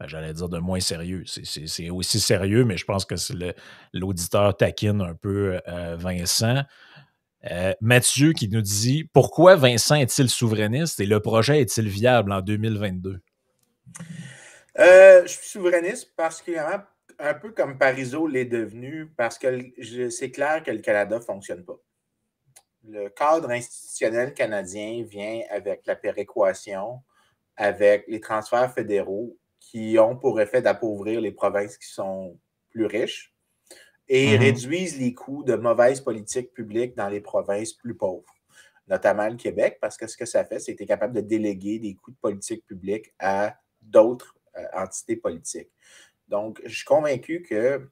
j'allais dire de moins sérieux. C'est aussi sérieux, mais je pense que c'est l'auditeur taquine un peu Vincent. Mathieu qui nous dit pourquoi Vincent est-il souverainiste et le projet est-il viable en 2022? Je suis souverainiste particulièrement un peu comme Parizeau l'est devenu parce que c'est clair que le Canada ne fonctionne pas. Le cadre institutionnel canadien vient avec la péréquation, avec les transferts fédéraux qui ont pour effet d'appauvrir les provinces qui sont plus riches et réduisent les coûts de mauvaises politiques publiques dans les provinces plus pauvres, notamment le Québec, parce que ce que ça fait, c'est que tu es capable de déléguer des coûts de politique publique à d'autres entités politiques. Donc, je suis convaincu que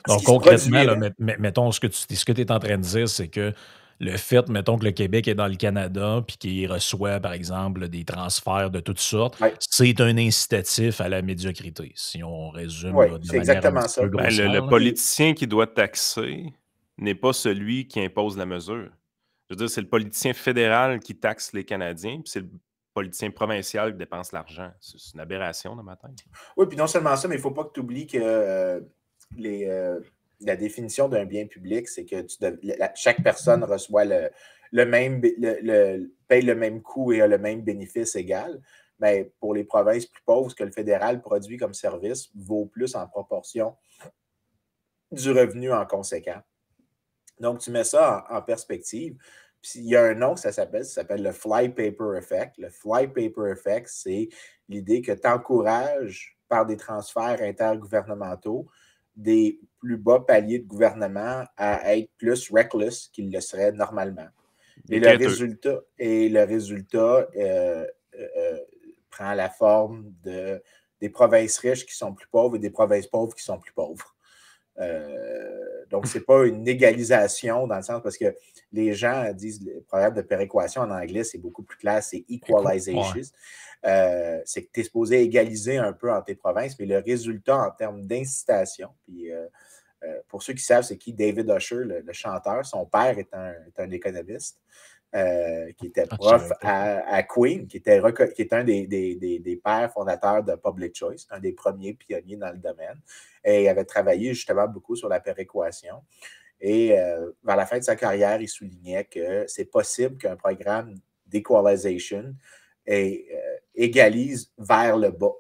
Donc, concrètement, là, mettons, ce que tu es en train de dire, c'est que le fait, mettons, que le Québec est dans le Canada puis qu'il reçoit, par exemple, des transferts de toutes sortes, ouais, c'est un incitatif à la médiocrité, si on résume ouais, là, de c'est manière un exactement petit ça. peu Ben, grossière. le Là. politicien qui doit taxer n'est pas celui qui impose la mesure. Je veux dire, c'est le politicien fédéral qui taxe les Canadiens, puis c'est le politicien provincial qui dépense l'argent. C'est une aberration dans ma tête. Oui, puis non seulement ça, mais il ne faut pas que tu oublies que la définition d'un bien public, c'est que chaque personne reçoit paye le même coût et a le même bénéfice égal. Mais pour les provinces plus pauvres, ce que le fédéral produit comme service vaut plus en proportion du revenu en conséquent. Donc, tu mets ça en perspective. Puis, il y a un nom que ça s'appelle le Flypaper Effect. Le Flypaper Effect, c'est l'idée que tu encourages par des transferts intergouvernementaux des plus bas paliers de gouvernement à être plus reckless qu'ils le seraient normalement. Et le résultat prend la forme des provinces riches qui sont plus pauvres et des provinces pauvres qui sont plus pauvres. Donc, ce n'est pas une égalisation dans le sens parce que les gens disent le problème de péréquation en anglais, c'est beaucoup plus clair, c'est equalization. C'est que tu es supposé égaliser un peu entre tes provinces, mais le résultat en termes d'incitation, puis pour ceux qui savent, c'est qui David Usher, le chanteur, son père est un économiste. Qui était prof à Queen, qui est un des pères fondateurs de Public Choice, un des premiers pionniers dans le domaine. Et il avait travaillé justement beaucoup sur la péréquation. Et vers la fin de sa carrière, il soulignait que c'est possible qu'un programme d'equalization et égalise vers le bas.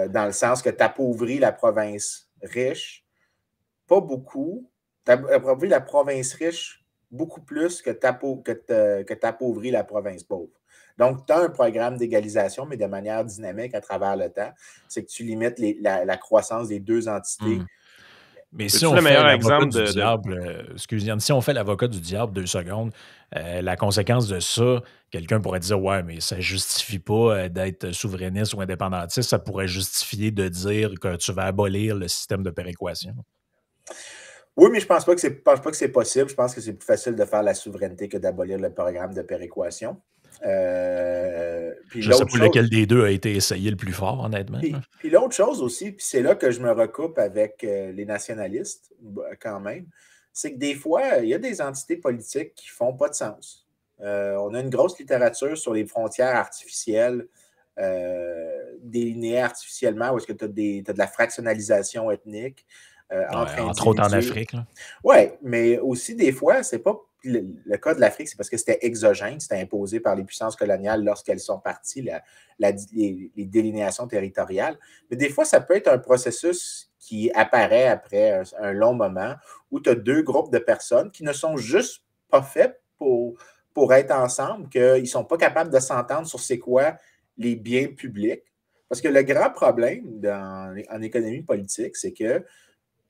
Dans le sens que tu appauvris la province riche, pas beaucoup. Tu appauvris la province riche beaucoup plus que tu appauvris la province pauvre. Donc, tu as un programme d'égalisation, mais de manière dynamique à travers le temps. C'est que tu limites la croissance des deux entités. Mais C'est si on le fait meilleur l'avocat exemple du diable, excuse Yann, si on fait l'avocat du diable 2 secondes, la conséquence de ça, quelqu'un pourrait dire ouais, mais ça justifie pas d'être souverainiste ou indépendantiste, ça pourrait justifier de dire que tu vas abolir le système de péréquation. Oui, mais je pense pas que c'est possible. Je pense que c'est plus facile de faire la souveraineté que d'abolir le programme de péréquation. Puis Je ne sais l'autre pas chose, lequel des deux a été essayé le plus fort, honnêtement. puis l'autre chose aussi, puis c'est là que je me recoupe avec les nationalistes, quand même, c'est que des fois, il y a des entités politiques qui font pas de sens. On a une grosse littérature sur les frontières artificielles, délinées artificiellement, où est-ce que tu as de la fractionnalisation ethnique entre Entre autres en individus. Afrique. Oui, mais aussi des fois, c'est pas le cas de l'Afrique, c'est parce que c'était exogène, c'était imposé par les puissances coloniales lorsqu'elles sont parties, les délinéations territoriales. Mais des fois, ça peut être un processus qui apparaît après un long moment où tu as deux groupes de personnes qui ne sont juste pas faits pour être ensemble, qu'ils ne sont pas capables de s'entendre sur c'est quoi les biens publics. Parce que le grand problème en économie politique, c'est que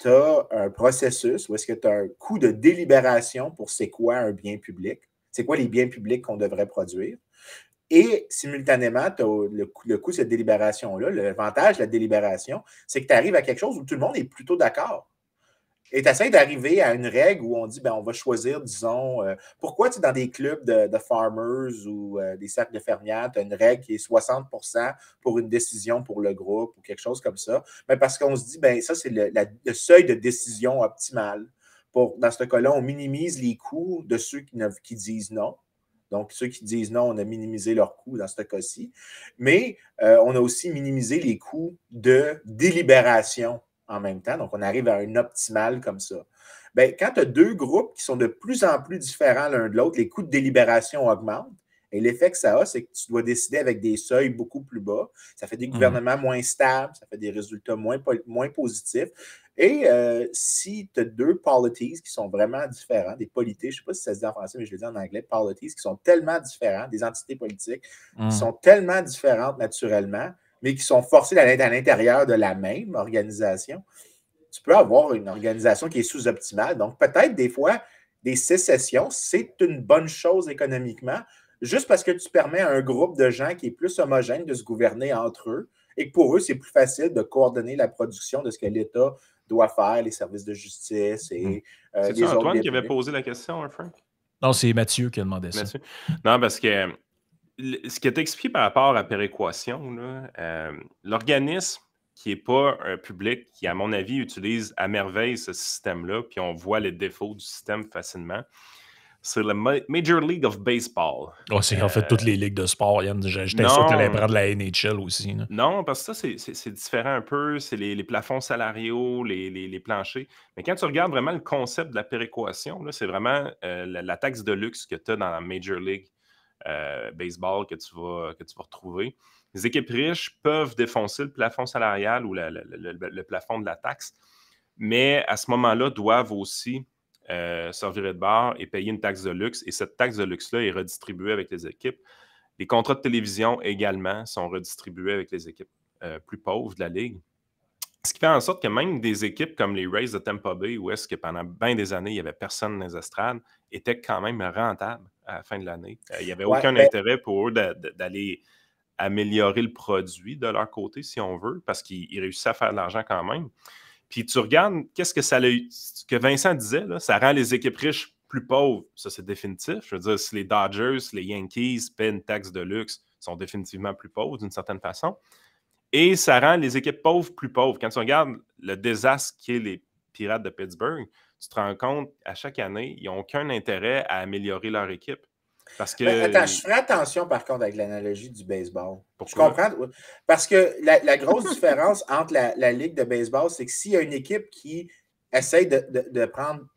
tu as un processus où est-ce que tu as un coût de délibération pour c'est quoi un bien public, c'est quoi les biens publics qu'on devrait produire. Et simultanément, tu as le coût de cette délibération-là. L'avantage de la délibération, c'est que tu arrives à quelque chose où tout le monde est plutôt d'accord. Et tu essaies d'arriver à une règle où on dit, ben, on va choisir, disons, pourquoi dans des clubs de farmers ou des cercles de fermières, tu as une règle qui est 60% pour une décision pour le groupe ou quelque chose comme ça? Ben, parce qu'on se dit, ben, ça, c'est le seuil de décision optimal. Dans ce cas-là, on minimise les coûts de ceux qui disent non. Donc, ceux qui disent non, on a minimisé leurs coûts dans ce cas-ci. Mais on a aussi minimisé les coûts de délibération en même temps. Donc, on arrive à un optimal comme ça. Bien, quand tu as deux groupes qui sont de plus en plus différents l'un de l'autre, les coûts de délibération augmentent. Et l'effet que ça a, c'est que tu dois décider avec des seuils beaucoup plus bas. Ça fait des gouvernements moins stables, ça fait des résultats moins positifs. Et si tu as deux polities qui sont vraiment différents, des polités, je ne sais pas si ça se dit en français, mais je le dis en anglais, polities, qui sont tellement différents, des entités politiques qui sont tellement différentes naturellement, mais qui sont forcés à l'intérieur de la même organisation, tu peux avoir une organisation qui est sous-optimale. Donc, peut-être des fois, des sécessions, c'est une bonne chose économiquement, juste parce que tu permets à un groupe de gens qui est plus homogène de se gouverner entre eux et que pour eux, c'est plus facile de coordonner la production de ce que l'État doit faire, les services de justice et c'est-tu les autres Antoine biens qui avait publics. posé la question, hein, Frank? Non, c'est Mathieu qui a demandé ça. Mathieu? Non, parce que ce qui est expliqué par rapport à péréquation, l'organisme qui n'est pas un public, qui, à mon avis, utilise à merveille ce système-là, puis on voit les défauts du système facilement, c'est le Major League of Baseball. Oh, c'est en fait toutes les ligues de sport, Yann. J'étais sûr que tu allais prendre la NHL aussi. Là. Non, parce que ça, c'est différent un peu. C'est les plafonds salariaux, les planchers. Mais quand tu regardes vraiment le concept de la péréquation, c'est vraiment la taxe de luxe que tu as dans la Major League Baseball que tu vas retrouver. Les équipes riches peuvent défoncer le plafond salarial ou le plafond de la taxe, mais à ce moment-là, doivent aussi se revirer de bord et payer une taxe de luxe. Et cette taxe de luxe-là est redistribuée avec les équipes. Les contrats de télévision également sont redistribués avec les équipes plus pauvres de la Ligue. Ce qui fait en sorte que même des équipes comme les Rays de Tampa Bay, où est-ce que pendant bien des années, il n'y avait personne dans les estrades, étaient quand même rentables à la fin de l'année. Il n'y avait aucun intérêt pour eux d'aller améliorer le produit de leur côté, si on veut, parce qu'ils réussissaient à faire de l'argent quand même. Puis tu regardes, qu'est-ce que ça a eu, ce que Vincent disait, là, ça rend les équipes riches plus pauvres. Ça, c'est définitif. Je veux dire, si les Dodgers, les Yankees paient une taxe de luxe, ils sont définitivement plus pauvres d'une certaine façon. Et ça rend les équipes pauvres plus pauvres. Quand tu regardes le désastre qu'est les Pirates de Pittsburgh, tu te rends compte, à chaque année, ils n'ont aucun intérêt à améliorer leur équipe. Parce que... Attends, je ferai attention par contre avec l'analogie du baseball. Pourquoi? Je comprends. Parce que la grosse différence entre la ligue de baseball, c'est que s'il y a une équipe qui essaye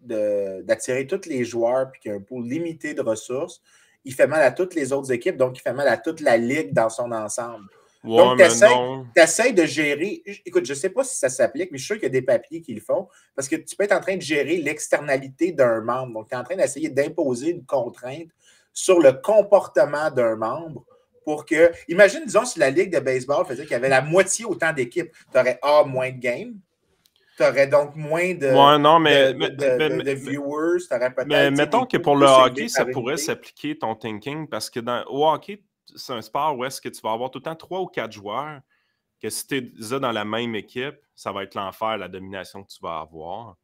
d'attirer tous les joueurs puis qu'il y a un pool limité de ressources, il fait mal à toutes les autres équipes, donc il fait mal à toute la ligue dans son ensemble. Ouais, donc, mais tu essaies de gérer. Écoute, je ne sais pas si ça s'applique, mais je suis sûr qu'il y a des papiers qui le font, parce que tu peux être en train de gérer l'externalité d'un membre. Donc, tu es en train d'essayer d'imposer une contrainte sur le comportement d'un membre pour que. Imagine, disons, si la Ligue de baseball faisait qu'il y avait la moitié autant d'équipes, tu aurais moins de games. Tu aurais donc moins de, de viewers. Mais mettons que pour le hockey, ça pourrait s'appliquer ton thinking, parce que au hockey, c'est un sport où est-ce que tu vas avoir tout le temps 3 ou 4 joueurs, que si tu es dans la même équipe, ça va être l'enfer, la domination que tu vas avoir.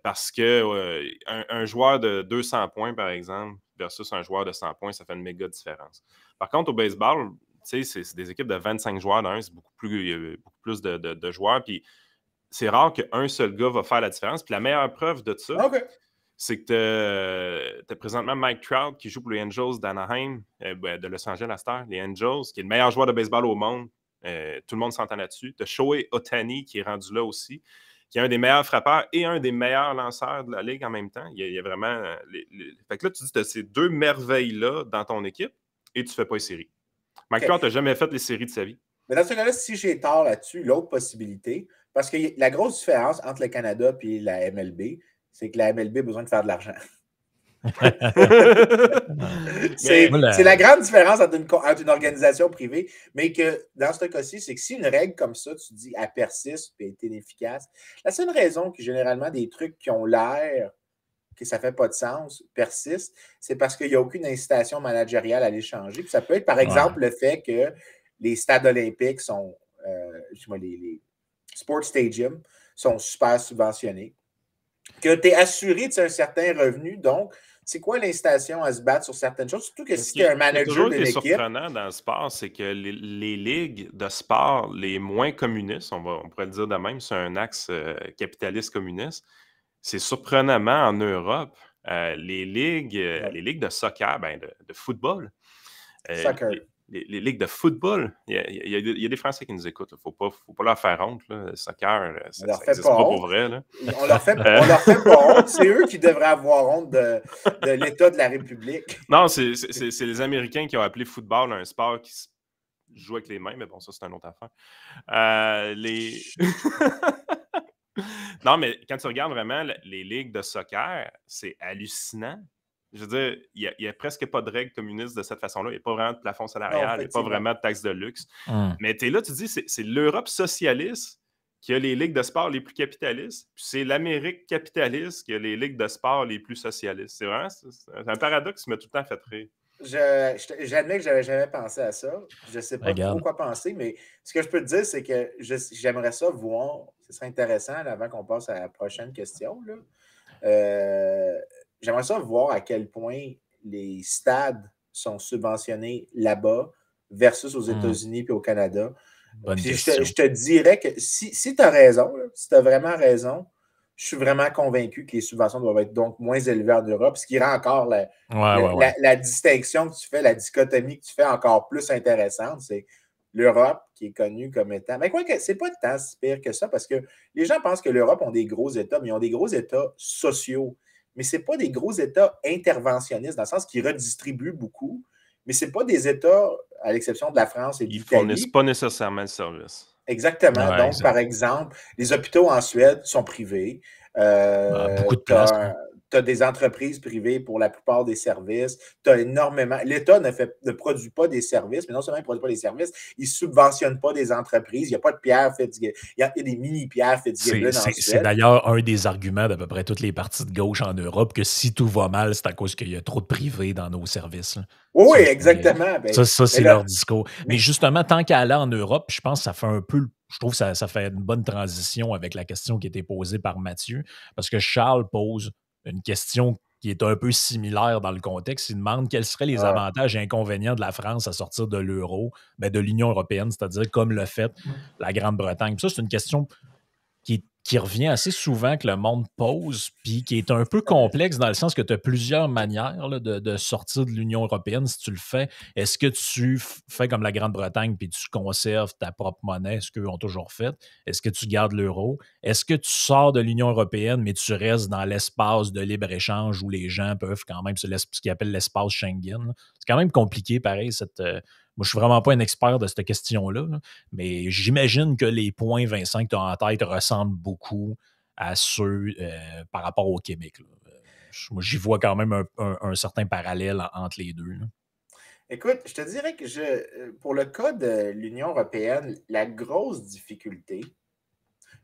Parce que un joueur de 200 points, par exemple, versus un joueur de 100 points, ça fait une méga différence. Par contre, au baseball, c'est des équipes de 25 joueurs d'un, c'est beaucoup plus de joueurs, puis c'est rare qu'un seul gars va faire la différence. Puis la meilleure preuve de ça, c'est que tu as présentement Mike Trout qui joue pour les Angels d'Anaheim, de Los Angeles à cette heure, les Angels, qui est le meilleur joueur de baseball au monde. Tout le monde s'entend là-dessus. Tu as Shohei Ohtani qui est rendu là aussi, qui est un des meilleurs frappeurs et un des meilleurs lanceurs de la Ligue en même temps. Il y a vraiment... Fait que là, tu dis que tu as ces deux merveilles-là dans ton équipe et tu ne fais pas les séries. Mike Trout n'a jamais fait les séries de sa vie. Mais dans ce cas-là, si j'ai tort là-dessus, l'autre possibilité, parce que la grosse différence entre le Canada et la MLB, c'est que la MLB a besoin de faire de l'argent. c'est la grande différence entre une organisation privée, mais que dans ce cas-ci, c'est que si une règle comme ça, tu dis, elle persiste et est inefficace, la seule raison que généralement des trucs qui ont l'air que ça ne fait pas de sens persistent, c'est parce qu'il n'y a aucune incitation managériale à les changer. Puis ça peut être, par exemple, le fait que les stades olympiques sont, les sports stadiums sont super subventionnés, que tu es assuré de un certain revenu, donc c'est quoi l'incitation à se battre sur certaines choses? Surtout que si tu es un manager de l'équipe. Ce qui est surprenant dans le sport, c'est que les ligues de sport les moins communistes, on pourrait le dire de même, c'est un axe capitaliste communiste, c'est surprenamment en Europe, les ligues de soccer, de football. Soccer. Les ligues de football, il y a des Français qui nous écoutent. Il ne faut pas leur faire honte. Là. Le soccer, ça n'existe pas pour vrai. Là. On leur fait pas honte. C'est eux qui devraient avoir honte de l'État de la République. Non, c'est les Américains qui ont appelé football un sport qui se joue avec les mains, mais bon, ça, c'est une autre affaire. Non, mais quand tu regardes vraiment les ligues de soccer, c'est hallucinant. Je veux dire, il n'y a presque pas de règles communistes de cette façon-là. Il n'y a pas vraiment de plafond salarial, il n'y a pas vraiment de taxes de luxe. Mais tu es là, tu dis, c'est l'Europe socialiste qui a les ligues de sport les plus capitalistes, puis c'est l'Amérique capitaliste qui a les ligues de sport les plus socialistes. C'est vraiment un paradoxe qui m'a tout le temps fait rire. J'admets que je n'avais jamais pensé à ça. Je ne sais pas trop quoi penser, mais ce que je peux te dire, c'est que j'aimerais ça voir. Ce serait intéressant là, avant qu'on passe à la prochaine question. J'aimerais ça voir à quel point les stades sont subventionnés là-bas versus aux États-Unis et au Canada. Puis je te dirais que si tu as raison, si tu as vraiment raison, je suis vraiment convaincu que les subventions doivent être donc moins élevées en Europe, ce qui rend encore la distinction que tu fais, la dichotomie que tu fais encore plus intéressante. C'est l'Europe qui est connue comme étant... Mais quoi que c'est pas tant si pire que ça, parce que les gens pensent que l'Europe ont des gros États, mais ils ont des gros États sociaux. Mais ce n'est pas des gros États interventionnistes, dans le sens qu'ils redistribuent beaucoup, mais ce n'est pas des États, à l'exception de la France et de l'Italie. Ils ne fournissent pas nécessairement le service. Exactement. Ouais, donc, par exemple, les hôpitaux en Suède sont privés. Beaucoup de place. Tu as des entreprises privées pour la plupart des services. Tu as énormément. L'État ne produit pas des services, mais non seulement il ne produit pas des services, il ne subventionne pas des entreprises. Il n'y a pas de Pierre Fitzgibbon. Il y a des mini-Pierre Fitzgibbon en Suède. C'est d'ailleurs un des arguments d'à peu près toutes les partis de gauche en Europe que si tout va mal, c'est à cause qu'il y a trop de privés dans nos services. Là. Oui, exactement. Ça c'est leur discours. Mais justement, tant qu'à aller en Europe, je pense que ça fait un peu... Je trouve que ça fait une bonne transition avec la question qui a été posée par Mathieu, parce que Charles pose une question qui est un peu similaire dans le contexte. Il demande quels seraient les avantages et inconvénients de la France à sortir de l'euro, de l'Union européenne, c'est-à-dire comme le fait la Grande-Bretagne. Puis ça, c'est une question qui est qui revient assez souvent que le monde pose, puis qui est un peu complexe dans le sens que tu as plusieurs manières là, de sortir de l'Union européenne si tu le fais. Est-ce que tu fais comme la Grande-Bretagne puis tu conserves ta propre monnaie, ce qu'eux ont toujours fait? Est-ce que tu gardes l'euro? Est-ce que tu sors de l'Union européenne, mais tu restes dans l'espace de libre-échange où les gens peuvent quand même, ce qu'ils appellent l'espace Schengen? C'est quand même compliqué, pareil, moi, je suis vraiment pas un expert de cette question-là, là, mais j'imagine que les points, Vincent, que tu as en tête ressemblent beaucoup à ceux par rapport au Québec. Là. Moi, j'y vois quand même un certain parallèle entre les deux. Là. Écoute, je te dirais que pour le cas de l'Union européenne, la grosse difficulté,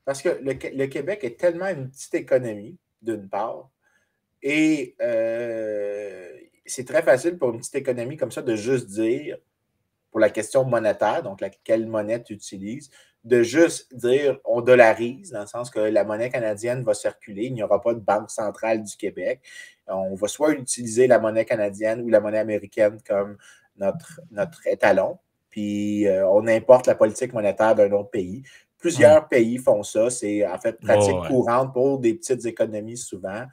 parce que le Québec est tellement une petite économie, d'une part, et c'est très facile pour une petite économie comme ça de juste dire, pour la question monétaire, donc quelle monnaie tu utilises, de juste dire on dollarise, dans le sens que la monnaie canadienne va circuler, il n'y aura pas de banque centrale du Québec. On va soit utiliser la monnaie canadienne ou la monnaie américaine comme notre étalon, puis on importe la politique monétaire d'un autre pays. Plusieurs pays font ça, c'est en fait pratique courante pour des petites économies souvent.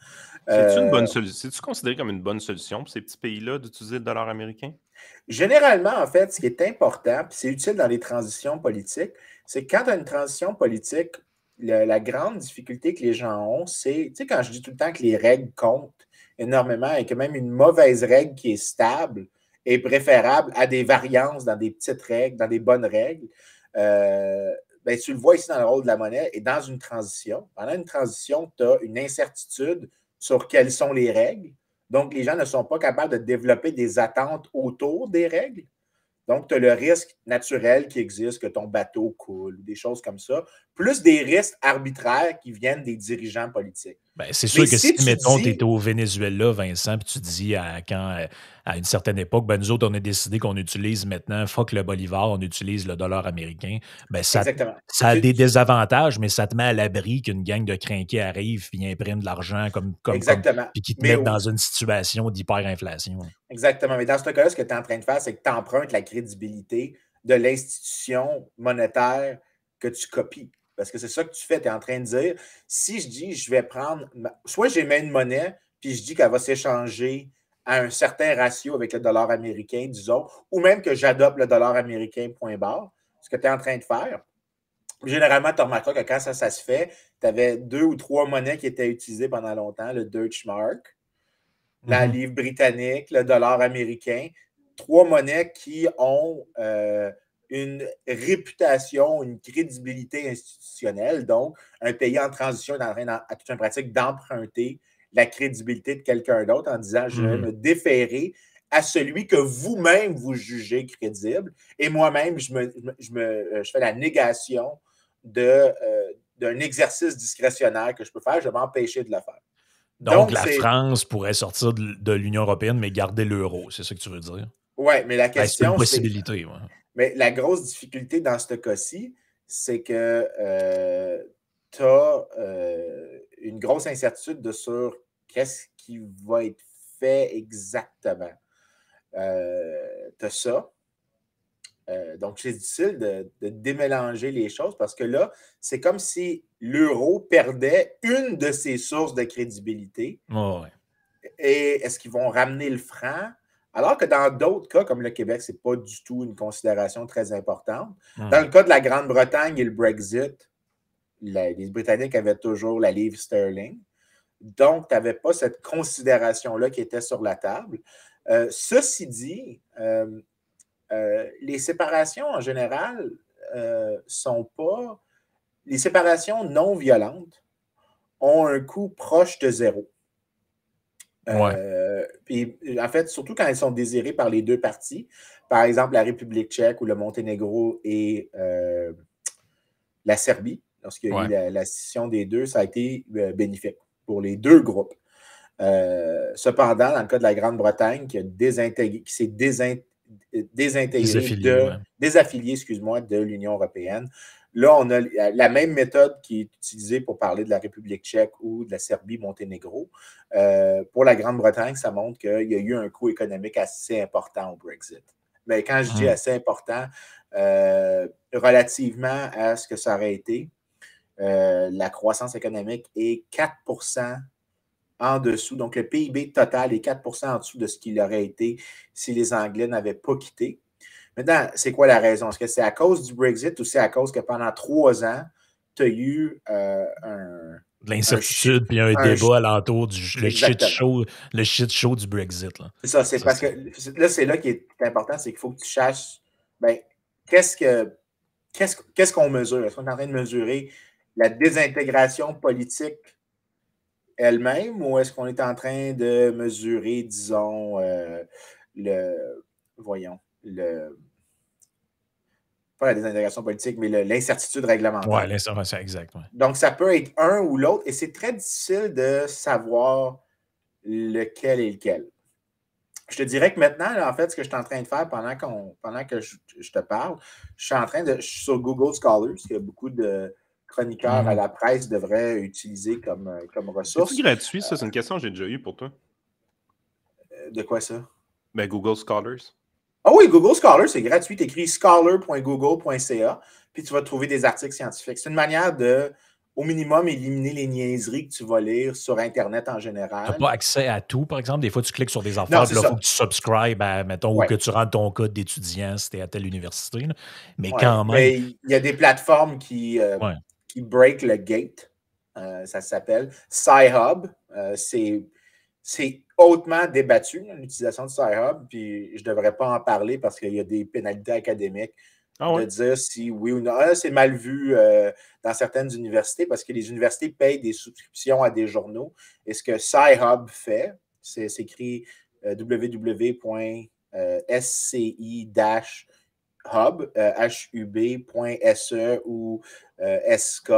C'est-tu une bonne solution? C'est-tu considéré comme une bonne solution pour ces petits pays-là d'utiliser le dollar américain? Généralement, en fait, ce qui est important, puis c'est utile dans les transitions politiques, c'est que quand tu as une transition politique, la grande difficulté que les gens ont, c'est, tu sais, quand je dis tout le temps que les règles comptent énormément et que même une mauvaise règle qui est stable est préférable à des variances dans des petites règles, dans des bonnes règles, ben, tu le vois ici dans le rôle de la monnaie et dans une transition. Pendant une transition, tu as une incertitude sur quelles sont les règles. Donc, les gens ne sont pas capables de développer des attentes autour des règles. Donc, tu as le risque naturel qui existe, que ton bateau coule, des choses comme ça, plus des risques arbitraires qui viennent des dirigeants politiques. Ben, c'est sûr que si, mettons, tu étais au Venezuela, Vincent, puis tu dis à une certaine époque, ben, nous autres, on a décidé qu'on utilise maintenant, fuck le bolivar, on utilise le dollar américain, ben, ça a des désavantages, mais ça te met à l'abri qu'une gang de crinqués arrive puis imprime de l'argent puis qui te mettent dans une situation d'hyperinflation. Exactement. Mais dans ce cas-là, ce que tu es en train de faire, c'est que tu empruntes la crédibilité de l'institution monétaire que tu copies. Parce que c'est ça que tu fais. Tu es en train de dire, si je dis, je vais prendre, soit j'émets une monnaie, puis je dis qu'elle va s'échanger à un certain ratio avec le dollar américain, disons, ou même que j'adopte le dollar américain, point barre, ce que tu es en train de faire. Généralement, tu remarqueras que quand ça se fait, tu avais 2 ou 3 monnaies qui étaient utilisées pendant longtemps, le Deutschmark, la livre britannique, le dollar américain, 3 monnaies qui ont une réputation, une crédibilité institutionnelle. Donc, un pays en transition est en train, à toute une pratique, d'emprunter la crédibilité de quelqu'un d'autre en disant je vais me déférer à celui que vous-même vous jugez crédible. Et moi-même, je fais la négation d'un exercice discrétionnaire que je peux faire. Je vais m'empêcher de le faire. Donc la France pourrait sortir de l'Union européenne, mais garder l'euro. C'est ça que tu veux dire? Oui, mais la question, c'est une possibilité. Ouais. Mais la grosse difficulté dans ce cas-ci, c'est que tu as une grosse incertitude sur qu'est-ce qui va être fait exactement. Tu as ça. Donc, c'est difficile de démélanger les choses parce que là, c'est comme si l'euro perdait une de ses sources de crédibilité. Ouais. Et est-ce qu'ils vont ramener le franc? Alors que dans d'autres cas, comme le Québec, ce n'est pas du tout une considération très importante. Dans le cas de la Grande-Bretagne et le Brexit, les Britanniques avaient toujours la livre sterling. Donc, tu n'avais pas cette considération-là qui était sur la table. Ceci dit, les séparations en général sont pas. Les séparations non violentes ont un coût proche de zéro. Puis, en fait, surtout quand elles sont désirées par les deux parties, par exemple la République tchèque ou le Monténégro et la Serbie, lorsqu'il y a eu la scission des deux, ça a été bénéfique pour les deux groupes. Cependant, dans le cas de la Grande-Bretagne, qui s'est désaffilié, excuse-moi, de l'Union européenne, là, on a la même méthode qui est utilisée pour parler de la République tchèque ou de la Serbie-Monténégro. Pour la Grande-Bretagne, ça montre qu'il y a eu un coût économique assez important au Brexit. Mais quand je dis assez important, relativement à ce que ça aurait été, la croissance économique est 4% en dessous. Donc, le PIB total est 4% en dessous de ce qu'il aurait été si les Anglais n'avaient pas quitté. Maintenant, c'est quoi la raison? Est-ce que c'est à cause du Brexit ou c'est à cause que pendant 3 ans, tu as eu de l'incertitude puis un débat alentour du le shit show du Brexit. C'est ça, c'est parce que là, c'est là qui est important, c'est qu'il faut que tu cherches qu'est-ce qu'on mesure? Est-ce qu'on est en train de mesurer la désintégration politique elle-même ou est-ce qu'on est en train de mesurer, disons, pas la désintégration politique, mais l'incertitude réglementaire. Oui, l'incertitude, exact. Ouais. Donc, ça peut être un ou l'autre et c'est très difficile de savoir lequel est lequel. Je te dirais que maintenant, là, en fait, ce que je suis en train de faire pendant que je te parle, je suis sur Google Scholars, qu'il y a beaucoup de chroniqueurs à la presse devraient utiliser comme ressource. C'est gratuit, ça? C'est une question que j'ai déjà eue pour toi. De quoi ça? Ben, Google Scholars. Ah oui, Google Scholar, c'est gratuit. Tu écris scholar.google.ca, puis tu vas trouver des articles scientifiques. C'est une manière de, au minimum, éliminer les niaiseries que tu vas lire sur Internet en général. Tu n'as pas accès à tout, par exemple. Des fois, tu cliques sur des affaires, puis là, il faut que tu subscribes à, mettons, ou que tu rentres ton code d'étudiant si tu es à telle université. Là. Mais quand même. Mais il y a des plateformes qui break le gate. Ça s'appelle Sci-Hub. C'est hautement débattu, l'utilisation de Sci-Hub, puis je ne devrais pas en parler parce qu'il y a des pénalités académiques de dire si oui ou non. C'est mal vu dans certaines universités parce que les universités payent des subscriptions à des journaux. Et ce que Sci-Hub fait, c'est écrit www.sci-hub, hub.se ou SK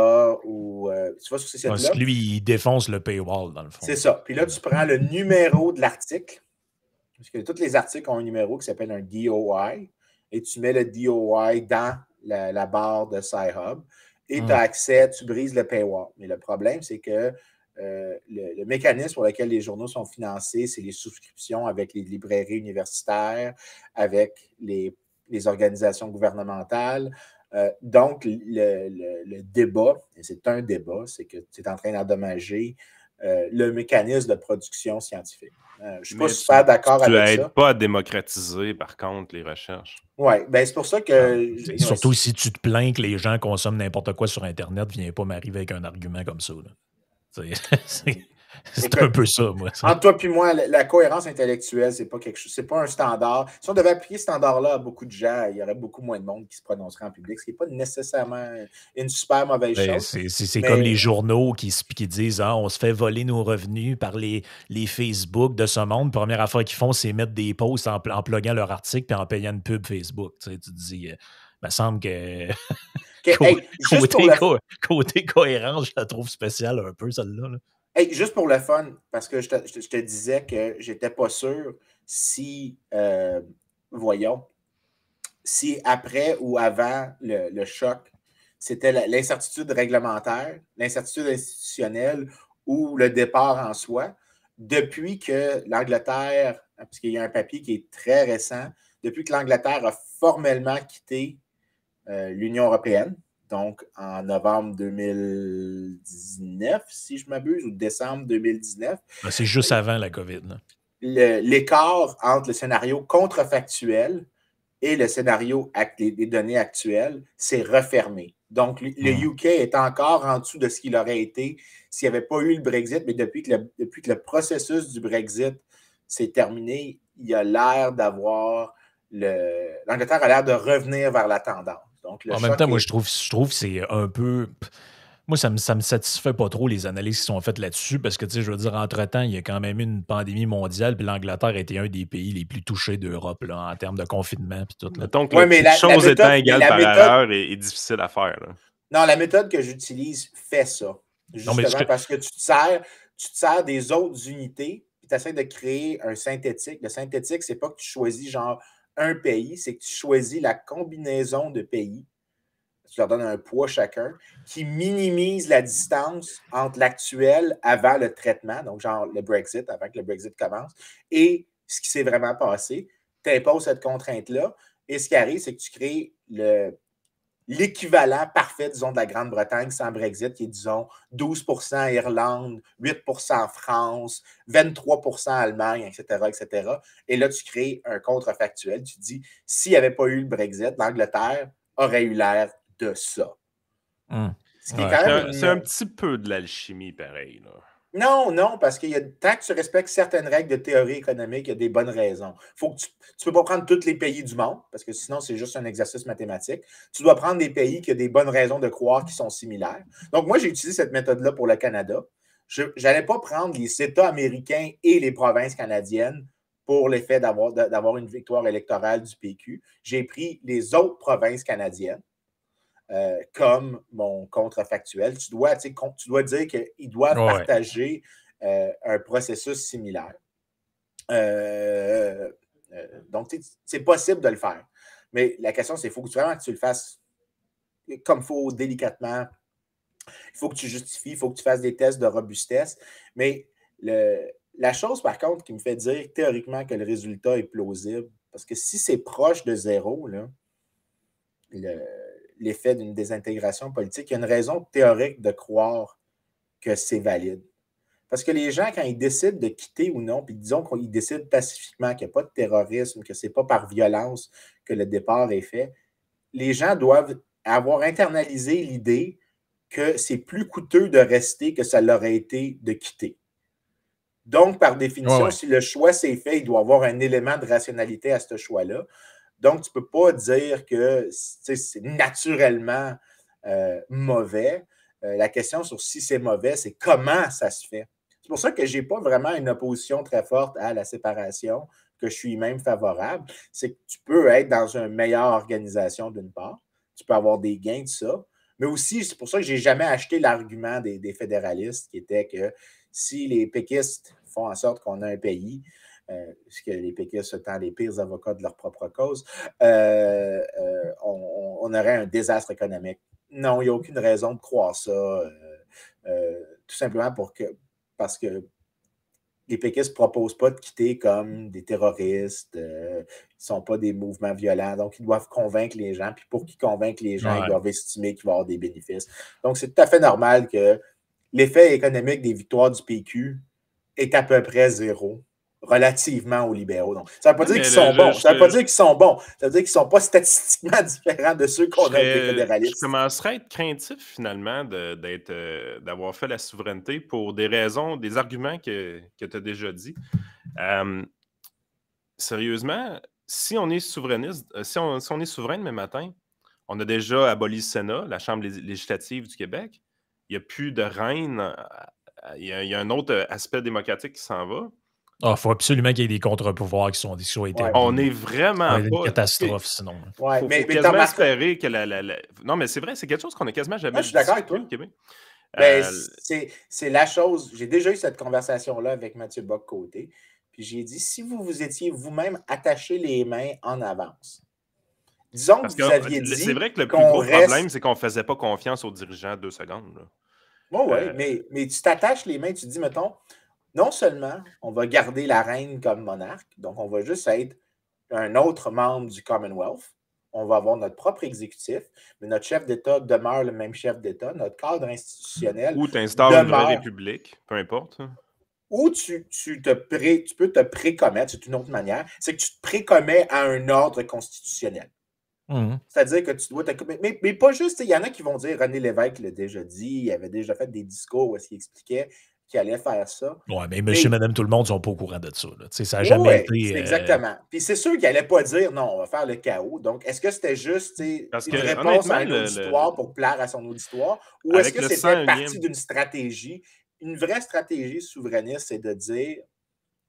ou tu vois sur ces sites-là. Lui, il défonce le paywall, dans le fond. C'est ça. Puis là, tu prends le numéro de l'article, parce que tous les articles ont un numéro qui s'appelle un DOI, et tu mets le DOI dans la barre de Sci-Hub, et tu as accès, tu brises le paywall. Mais le problème, c'est que le mécanisme pour lequel les journaux sont financés, c'est les souscriptions avec les librairies universitaires, avec les organisations gouvernementales. Donc, le débat, et c'est un débat, c'est que tu es en train d'endommager le mécanisme de production scientifique. Je ne suis pas super d'accord avec ça. Tu n'aides pas à démocratiser, par contre, les recherches. Oui, bien, c'est pour ça que... surtout si tu te plains que les gens consomment n'importe quoi sur Internet, viens pas m'arriver avec un argument comme ça. C'est un peu ça, moi. Entre toi et moi, la cohérence intellectuelle, c'est pas quelque chose, c'est pas un standard. Si on devait appliquer ce standard-là à beaucoup de gens, il y aurait beaucoup moins de monde qui se prononcerait en public, ce qui n'est pas nécessairement une super mauvaise chose. C'est comme les journaux qui disent on se fait voler nos revenus par les Facebook de ce monde. Première affaire qu'ils font, c'est mettre des posts en pluguant leur article et en payant une pub Facebook. Tu te dis, il me semble que côté cohérence, je la trouve spéciale un peu, celle-là. Là. Hey, juste pour le fun, parce que je te disais que j'étais pas sûr si, si après ou avant le choc, c'était l'incertitude réglementaire, l'incertitude institutionnelle ou le départ en soi. Depuis que l'Angleterre, parce qu'il y a un papier qui est très récent, depuis que l'Angleterre a formellement quitté l'Union européenne, donc en novembre 2019, si je m'abuse, ou décembre 2019. C'est juste avant la COVID. L'écart entre le scénario contrefactuel et le scénario des données actuelles s'est refermé. Donc, le UK est encore en dessous de ce qu'il aurait été s'il n'y avait pas eu le Brexit, mais depuis que le processus du Brexit s'est terminé, il a l'air d'avoir... L'Angleterre a l'air de revenir vers la tendance. Donc, en même temps, moi, je trouve que c'est un peu... Moi, ça me satisfait pas trop les analyses qui sont faites là-dessus parce que, tu sais, je veux dire, entre-temps, il y a quand même eu une pandémie mondiale puis l'Angleterre a été un des pays les plus touchés d'Europe là, en termes de confinement puis tout. Là. Donc, toute chose étant égale par ailleurs est difficile à faire. Là. Non, la méthode que j'utilise fait ça. Justement parce que tu te sers des autres unités puis tu essaies de créer un synthétique. Le synthétique, c'est pas que tu choisis genre un pays, c'est que tu choisis la combinaison de pays. Tu leur donnes un poids chacun, qui minimise la distance entre l'actuel avant le traitement, donc genre le Brexit, avant que le Brexit commence, et ce qui s'est vraiment passé. Tu imposes cette contrainte-là, et ce qui arrive, c'est que tu crées l'équivalent parfait, disons, de la Grande-Bretagne sans Brexit, qui est, disons, 12% Irlande, 8% France, 23% Allemagne, etc., etc. Et là, tu crées un contrefactuel. Tu dis, s'il n'y avait pas eu le Brexit, l'Angleterre aurait eu l'air de ça. Ce qui est quand même C'est un petit peu de l'alchimie, pareil. Là. Non, parce que tant que tu respectes certaines règles de théorie économique, il y a des bonnes raisons. Faut que tu ne peux pas prendre tous les pays du monde, parce que sinon, c'est juste un exercice mathématique. Tu dois prendre des pays qui ont des bonnes raisons de croire qui sont similaires. Donc, moi, j'ai utilisé cette méthode-là pour le Canada. Je n'allais pas prendre les États américains et les provinces canadiennes pour l'effet d'avoir une victoire électorale du PQ. J'ai pris les autres provinces canadiennes. Comme mon contrefactuel. Tu dois dire qu'ils doivent partager un processus similaire. Donc, c'est possible de le faire. Mais la question, c'est qu'il faut vraiment que tu le fasses comme il faut, délicatement. Il faut que tu justifies, il faut que tu fasses des tests de robustesse. Mais la chose, par contre, qui me fait dire théoriquement que le résultat est plausible, parce que si c'est proche de zéro, là, l'effet d'une désintégration politique, il y a une raison théorique de croire que c'est valide. Parce que les gens, quand ils décident de quitter ou non, puis disons qu'ils décident pacifiquement qu'il n'y a pas de terrorisme, que ce n'est pas par violence que le départ est fait, les gens doivent avoir internalisé l'idée que c'est plus coûteux de rester que ça leur a été de quitter. Donc, par définition, si le choix s'est fait, il doit y avoir un élément de rationalité à ce choix-là. Donc, tu ne peux pas dire que c'est naturellement mauvais. La question sur si c'est mauvais, c'est comment ça se fait. C'est pour ça que je n'ai pas vraiment une opposition très forte à la séparation, que je suis même favorable. C'est que tu peux être dans une meilleure organisation d'une part. Tu peux avoir des gains de ça. Mais aussi, c'est pour ça que je n'ai jamais acheté l'argument des fédéralistes qui était que si les péquistes font en sorte qu'on a un pays, puisque les péquistes étant les pires avocats de leur propre cause, on aurait un désastre économique. Non, il n'y a aucune raison de croire ça. Tout simplement parce que les péquistes ne proposent pas de quitter comme des terroristes, ils ne sont pas des mouvements violents, donc ils doivent convaincre les gens, puis pour qu'ils convainquent les gens, ils doivent estimer qu'il va y avoir des bénéfices. Donc, c'est tout à fait normal que l'effet économique des victoires du PQ est à peu près zéro, relativement aux libéraux. Donc, ça ne veut pas dire qu'ils sont bons. Ça ne veut pas dire qu'ils sont bons. Ça veut dire qu'ils ne sont pas statistiquement différents de ceux qu'on a avec les fédéralistes. Je commencerais à être craintif, finalement, d'avoir fait la souveraineté pour des raisons, des arguments que tu as déjà dit. Sérieusement, si on est souverainiste, si on est souverain demain matin, on a déjà aboli le Sénat, la Chambre législative du Québec. Il n'y a plus de reine. Il y a un autre aspect démocratique qui s'en va. Il faut absolument qu'il y ait des contre-pouvoirs qui soient établis. On n'est vraiment pas... une catastrophe, sinon. Ouais, faut quasiment espérer que Non, mais c'est vrai, c'est quelque chose qu'on n'a quasiment jamais je suis d'accord avec toi. au Québec. C'est la chose... J'ai déjà eu cette conversation-là avec Mathieu Bock-Côté, puis j'ai dit, si vous étiez vous-même attaché les mains en avance, disons que vous aviez dit... C'est vrai que le plus gros problème, c'est qu'on ne faisait pas confiance aux dirigeants 2 secondes. Oui, mais tu t'attaches les mains, tu te dis, mettons, non seulement on va garder la reine comme monarque, donc on va juste être un autre membre du Commonwealth, on va avoir notre propre exécutif, mais notre chef d'État demeure le même chef d'État, notre cadre institutionnel ou tu instaures une vraie république, peu importe. Ou tu peux te précommettre, c'est une autre manière, c'est que tu te précommets à un ordre constitutionnel. C'est-à-dire que tu dois mais pas juste, il y en a qui vont dire, René Lévesque l'a déjà dit, il avait déjà fait des discours où il expliquait qu'il allait faire ça. Oui, mais monsieur, madame, tout le monde ne sont pas au courant de ça. Ça n'a jamais été... Exactement. Puis c'est sûr qu'il n'allait pas dire, non, on va faire le chaos. Donc, est-ce que c'était juste une réponse à un auditoire pour plaire à son auditoire, ou est-ce que c'était partie d'une stratégie? Une vraie stratégie souverainiste, c'est de dire,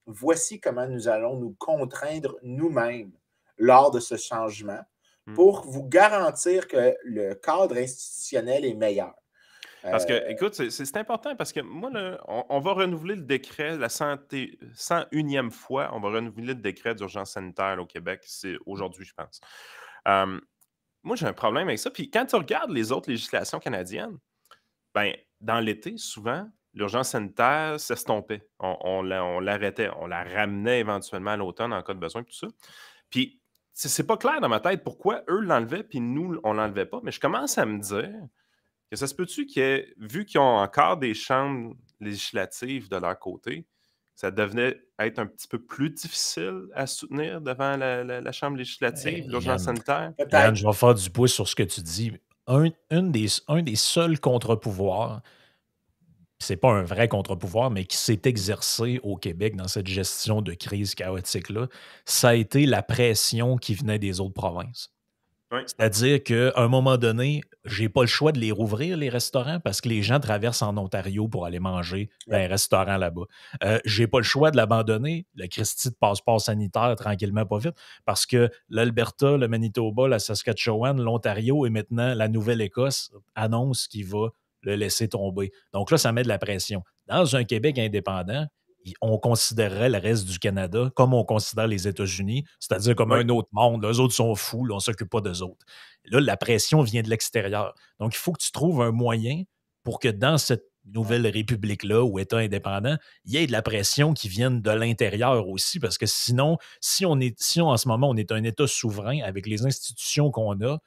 voici comment nous allons nous contraindre nous-mêmes lors de ce changement pour vous garantir que le cadre institutionnel est meilleur. Parce que, écoute, c'est important parce que moi, là, on va renouveler le décret, la 101e fois, on va renouveler le décret d'urgence sanitaire au Québec. C'est aujourd'hui, je pense. Moi, j'ai un problème avec ça. Puis quand tu regardes les autres législations canadiennes, ben, dans l'été, souvent, l'urgence sanitaire s'estompait. On l'arrêtait. On la ramenait éventuellement à l'automne en cas de besoin, tout ça. Puis, c'est pas clair dans ma tête pourquoi eux l'enlevaient puis nous, on l'enlevait pas. Mais je commence à me dire que ça se peut-tu vu qu'ils ont encore des chambres législatives de leur côté, ça devenait être un petit peu plus difficile à soutenir devant la Chambre législative, l'urgence sanitaire? Yann, je vais faire du pouce sur ce que tu dis. Un des seuls contre-pouvoirs, c'est pas un vrai contre-pouvoir, mais qui s'est exercé au Québec dans cette gestion de crise chaotique-là, ça a été la pression qui venait des autres provinces. Oui. C'est-à-dire qu'à un moment donné, j'ai pas le choix de les rouvrir, les restaurants, parce que les gens traversent en Ontario pour aller manger dans un restaurant là-bas. J'ai pas le choix de l'abandonner, le Christie de passeport sanitaire, tranquillement, pas vite, parce que l'Alberta, le Manitoba, la Saskatchewan, l'Ontario et maintenant la Nouvelle-Écosse annoncent qu'il va le laisser tomber. Donc là, ça met de la pression. Dans un Québec indépendant, on considérerait le reste du Canada comme on considère les États-Unis, c'est-à-dire comme un autre monde. Eux autres sont fous, là, on ne s'occupe pas d'eux autres. Là, la pression vient de l'extérieur. Donc, il faut que tu trouves un moyen pour que dans cette nouvelle république-là, ou État indépendant, il y ait de la pression qui vienne de l'intérieur aussi, parce que sinon, si en ce moment, on est un État souverain avec les institutions qu'on a,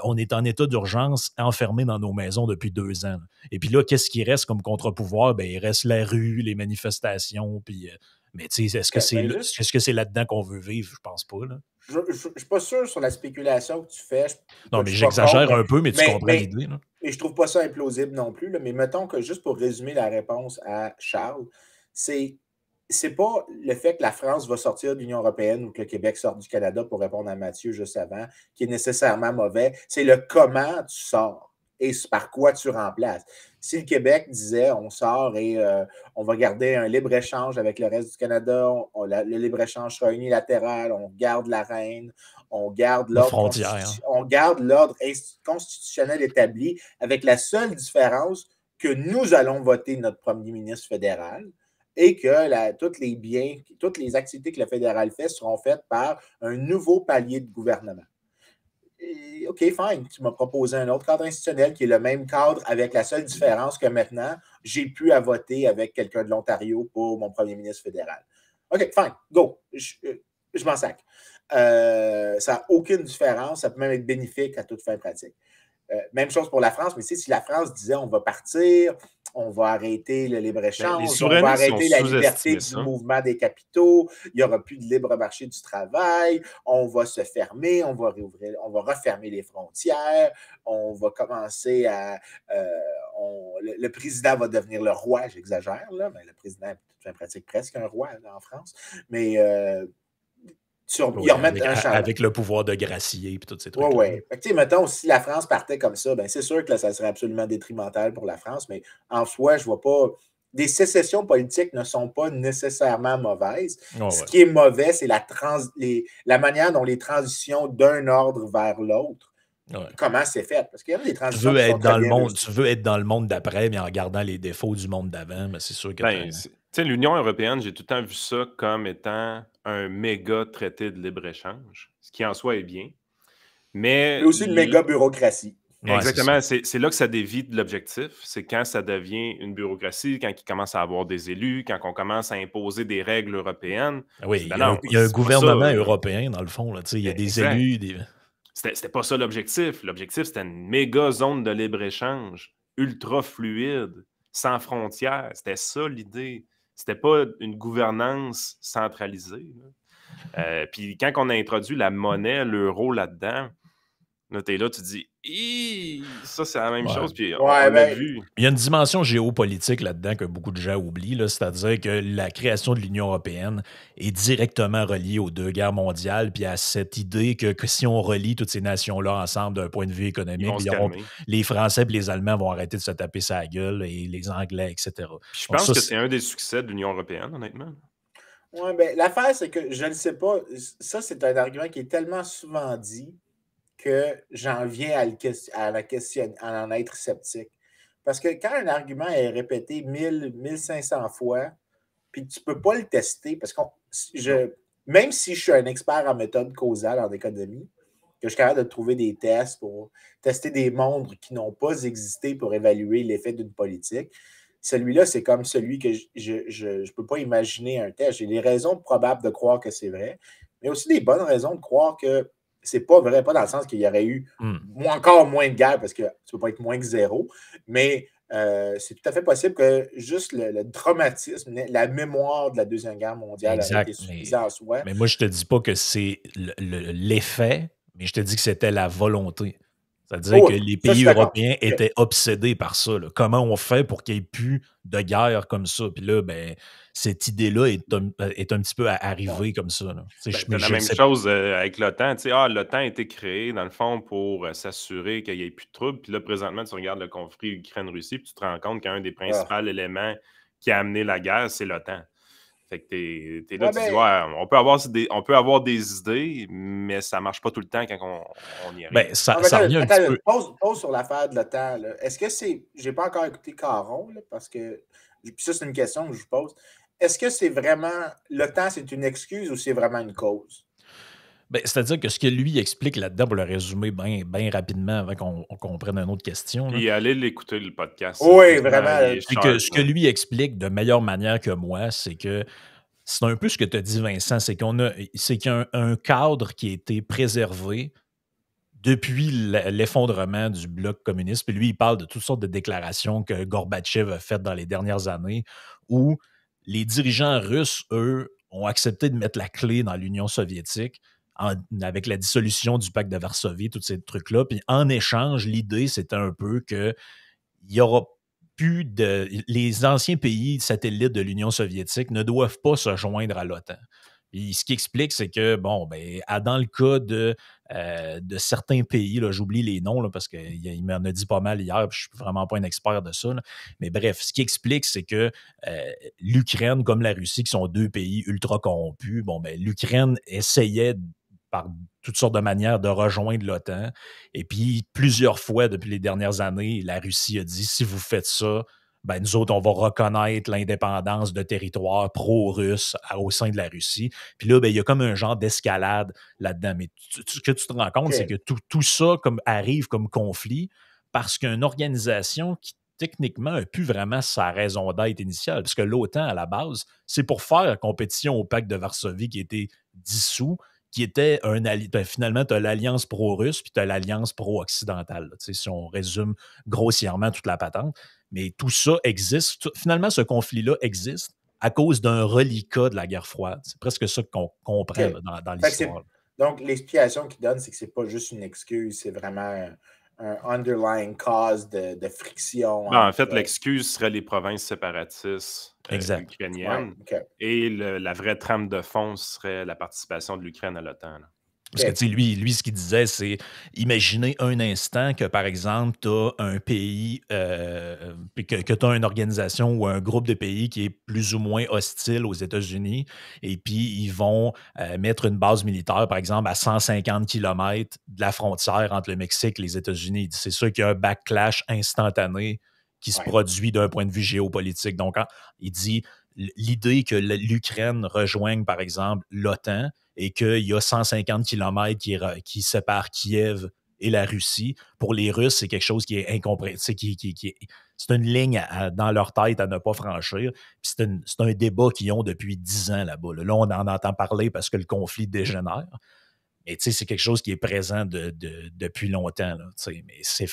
on est en état d'urgence, enfermé dans nos maisons depuis 2 ans. Et puis là, qu'est-ce qui reste comme contre-pouvoir? Ben, il reste la rue, les manifestations, puis... mais tu sais, est-ce que c'est là-dedans qu'on veut vivre? Je pense pas, là. Je ne suis pas sûr sur la spéculation que tu fais. Non, mais j'exagère un peu, mais tu comprends l'idée. Mais je trouve pas ça implausible non plus. Là. Mais mettons que juste pour résumer la réponse à Charles, c'est pas le fait que la France va sortir de l'Union européenne ou que le Québec sorte du Canada, pour répondre à Mathieu juste avant, qui est nécessairement mauvais. C'est le comment tu sors et par quoi tu remplaces. Si le Québec disait on sort et on va garder un libre-échange avec le reste du Canada, le libre-échange sera unilatéral, on garde la reine, on garde l'ordre constitutionnel établi, avec la seule différence que nous allons voter notre premier ministre fédéral et que tous les biens, toutes les activités que le fédéral fait seront faites par un nouveau palier de gouvernement. Et, OK, fine, tu m'as proposé un autre cadre institutionnel qui est le même cadre, avec la seule différence que maintenant, j'ai pu à voter avec quelqu'un de l'Ontario pour mon premier ministre fédéral. OK, fine, go. Je m'en sac. Ça n'a aucune différence, ça peut même être bénéfique à toute fin pratique. Même chose pour la France, mais si la France disait on va partir, on va arrêter le libre-échange, on va arrêter la liberté du mouvement des capitaux, il n'y aura plus de libre marché du travail, on va se fermer, on va réouvrir, on va refermer les frontières, on va commencer à... le président va devenir le roi, j'exagère, là, mais le président est en pratique presque un roi là, en France, mais... avec le pouvoir de gracier et tous ces trucs. Oui. Mettons, si la France partait comme ça, ben, c'est sûr que là, ça serait absolument détrimental pour la France, mais en soi, je ne vois pas. Des sécessions politiques ne sont pas nécessairement mauvaises. Ce qui est mauvais, c'est la manière dont les transitions d'un ordre vers l'autre, comment c'est fait. Parce qu'il y a des transitions tu veux être dans le monde d'après, mais en gardant les défauts du monde d'avant, mais c'est sûr que... l'Union européenne, j'ai tout le temps vu ça comme étant un méga traité de libre-échange, ce qui en soi est bien. Mais aussi une méga bureaucratie. Exactement, c'est là que ça dévie de l'objectif. C'est quand ça devient une bureaucratie, quand il commence à avoir des élus, quand on commence à imposer des règles européennes. Oui, il y a un gouvernement européen, dans le fond. Il y a des élus. C'était pas ça l'objectif. L'objectif, c'était une méga zone de libre-échange, ultra fluide, sans frontières. C'était ça l'idée. C'était pas une gouvernance centralisée. Puis quand on a introduit la monnaie, l'euro là-dedans, là, t'es là, tu te dis, ça, c'est la même chose. Puis on l'a vu. Il y a une dimension géopolitique là-dedans que beaucoup de gens oublient, c'est-à-dire que la création de l'Union européenne est directement reliée aux 2 guerres mondiales, puis à cette idée que si on relie toutes ces nations-là ensemble d'un point de vue économique, les Français et les Allemands vont arrêter de se taper sa gueule, et les Anglais, etc. Puis je pense que c'est un des succès de l'Union européenne, honnêtement. Oui, bien, l'affaire, c'est que je ne sais pas. Ça, c'est un argument qui est tellement souvent dit que j'en viens à en être sceptique. Parce que quand un argument est répété 1500 fois, puis tu ne peux pas le tester, parce que même si je suis un expert en méthode causale en économie, que je suis capable de trouver des tests pour tester des mondes qui n'ont pas existé pour évaluer l'effet d'une politique, celui-là, c'est comme celui que je ne peux pas imaginer un test. J'ai des raisons probables de croire que c'est vrai, mais aussi des bonnes raisons de croire que c'est pas vrai, pas dans le sens qu'il y aurait eu encore moins de guerre, parce que tu ne peux pas être moins que zéro, mais c'est tout à fait possible que juste le traumatisme, la mémoire de la Deuxième Guerre mondiale aurait été Exact. suffisant en soi. Mais moi, je te dis pas que c'est l'effet, mais je te dis que c'était la volonté. C'est-à-dire Oh que oui, les ça, je suis pays d'accord. européens étaient obsédés par ça. Là. Comment on fait pour qu'il n'y ait plus de guerre comme ça? Puis là, ben, cette idée-là est un petit peu arrivée comme ça. Là. Ben, c'est la même chose avec l'OTAN. L'OTAN a été créée, dans le fond, pour s'assurer qu'il n'y ait plus de troubles. Puis là, présentement, tu regardes le conflit Ukraine-Russie, puis tu te rends compte qu'un des principaux éléments qui a amené la guerre, c'est l'OTAN. Fait que t'es là, tu dis, ouais, on peut avoir des idées, mais ça marche pas tout le temps quand on y arrive. Ben, ça revient un petit peu. Pause sur l'affaire de l'OTAN. Est-ce que c'est. J'ai pas encore écouté Caron, là, parce que. Puis ça, c'est une question que je vous pose. Est-ce que c'est vraiment. L'OTAN, c'est une excuse ou c'est vraiment une cause? Ben, c'est-à-dire que ce que lui explique là-dedans, pour le résumer bien rapidement avant qu'on comprenne une autre question. Puis allez l'écouter, le podcast. Oui, vraiment. Ce que lui explique de meilleure manière que moi, c'est que c'est un peu ce que tu as dit, Vincent, c'est qu'il y a un cadre qui a été préservé depuis l'effondrement du bloc communiste. Puis lui, il parle de toutes sortes de déclarations que Gorbatchev a faites dans les dernières années où les dirigeants russes, eux, ont accepté de mettre la clé dans l'Union soviétique avec la dissolution du pacte de Varsovie, tous ces trucs-là. Puis en échange, l'idée, c'était un peu qu'il y aura plus de. Les anciens pays satellites de l'Union soviétique ne doivent pas se joindre à l'OTAN. Et ce qui explique, c'est que, bon, ben, dans le cas de certains pays, là, j'oublie les noms là, parce qu'il m'en a dit pas mal hier, puis je suis vraiment pas un expert de ça. Là. Mais bref, ce qui explique, c'est que l'Ukraine, comme la Russie, qui sont deux pays ultra corrompus, bon, ben, l'Ukraine essayait par toutes sortes de manières de rejoindre l'OTAN. Et puis, plusieurs fois depuis les dernières années, la Russie a dit, si vous faites ça, ben, nous autres, on va reconnaître l'indépendance de territoires pro-russes au sein de la Russie. Puis là, ben, il y a comme un genre d'escalade là-dedans. Mais ce que tu te rends compte, c'est que tout ça arrive comme conflit parce qu'une organisation qui, techniquement, n'a plus vraiment sa raison d'être initiale. Parce que l'OTAN, à la base, c'est pour faire compétition au pacte de Varsovie qui a été dissous, qui était finalement, tu as l'alliance pro-russe puis tu as l'alliance pro-occidentale. Si on résume grossièrement toute la patente. Mais tout ça existe. Finalement, ce conflit-là existe à cause d'un reliquat de la guerre froide. C'est presque ça qu'on comprend là, dans l'histoire. Donc, l'explication qu'il donne, c'est que c'est pas juste une excuse, c'est vraiment un underlying cause de friction. Ben, en fait, l'excuse serait les provinces séparatistes ukrainiennes. Ouais, et la vraie trame de fond serait la participation de l'Ukraine à l'OTAN. Parce que, tu sais, lui, ce qu'il disait, c'est imaginez un instant que, par exemple, tu as un pays, que tu as une organisation ou un groupe de pays qui est plus ou moins hostile aux États-Unis, et puis ils vont mettre une base militaire, par exemple, à 150 km de la frontière entre le Mexique et les États-Unis. C'est sûr qu'il y a un backlash instantané qui se produit d'un point de vue géopolitique. Donc, il dit l'idée que l'Ukraine rejoigne, par exemple, l'OTAN, et qu'il y a 150 km qui séparent Kiev et la Russie. Pour les Russes, c'est quelque chose qui est incompréhensible. C'est une ligne dans leur tête à ne pas franchir. Puis c'est un débat qu'ils ont depuis 10 ans là-bas. Là, on en entend parler parce que le conflit dégénère. Mais c'est quelque chose qui est présent depuis longtemps. Là, mais c'est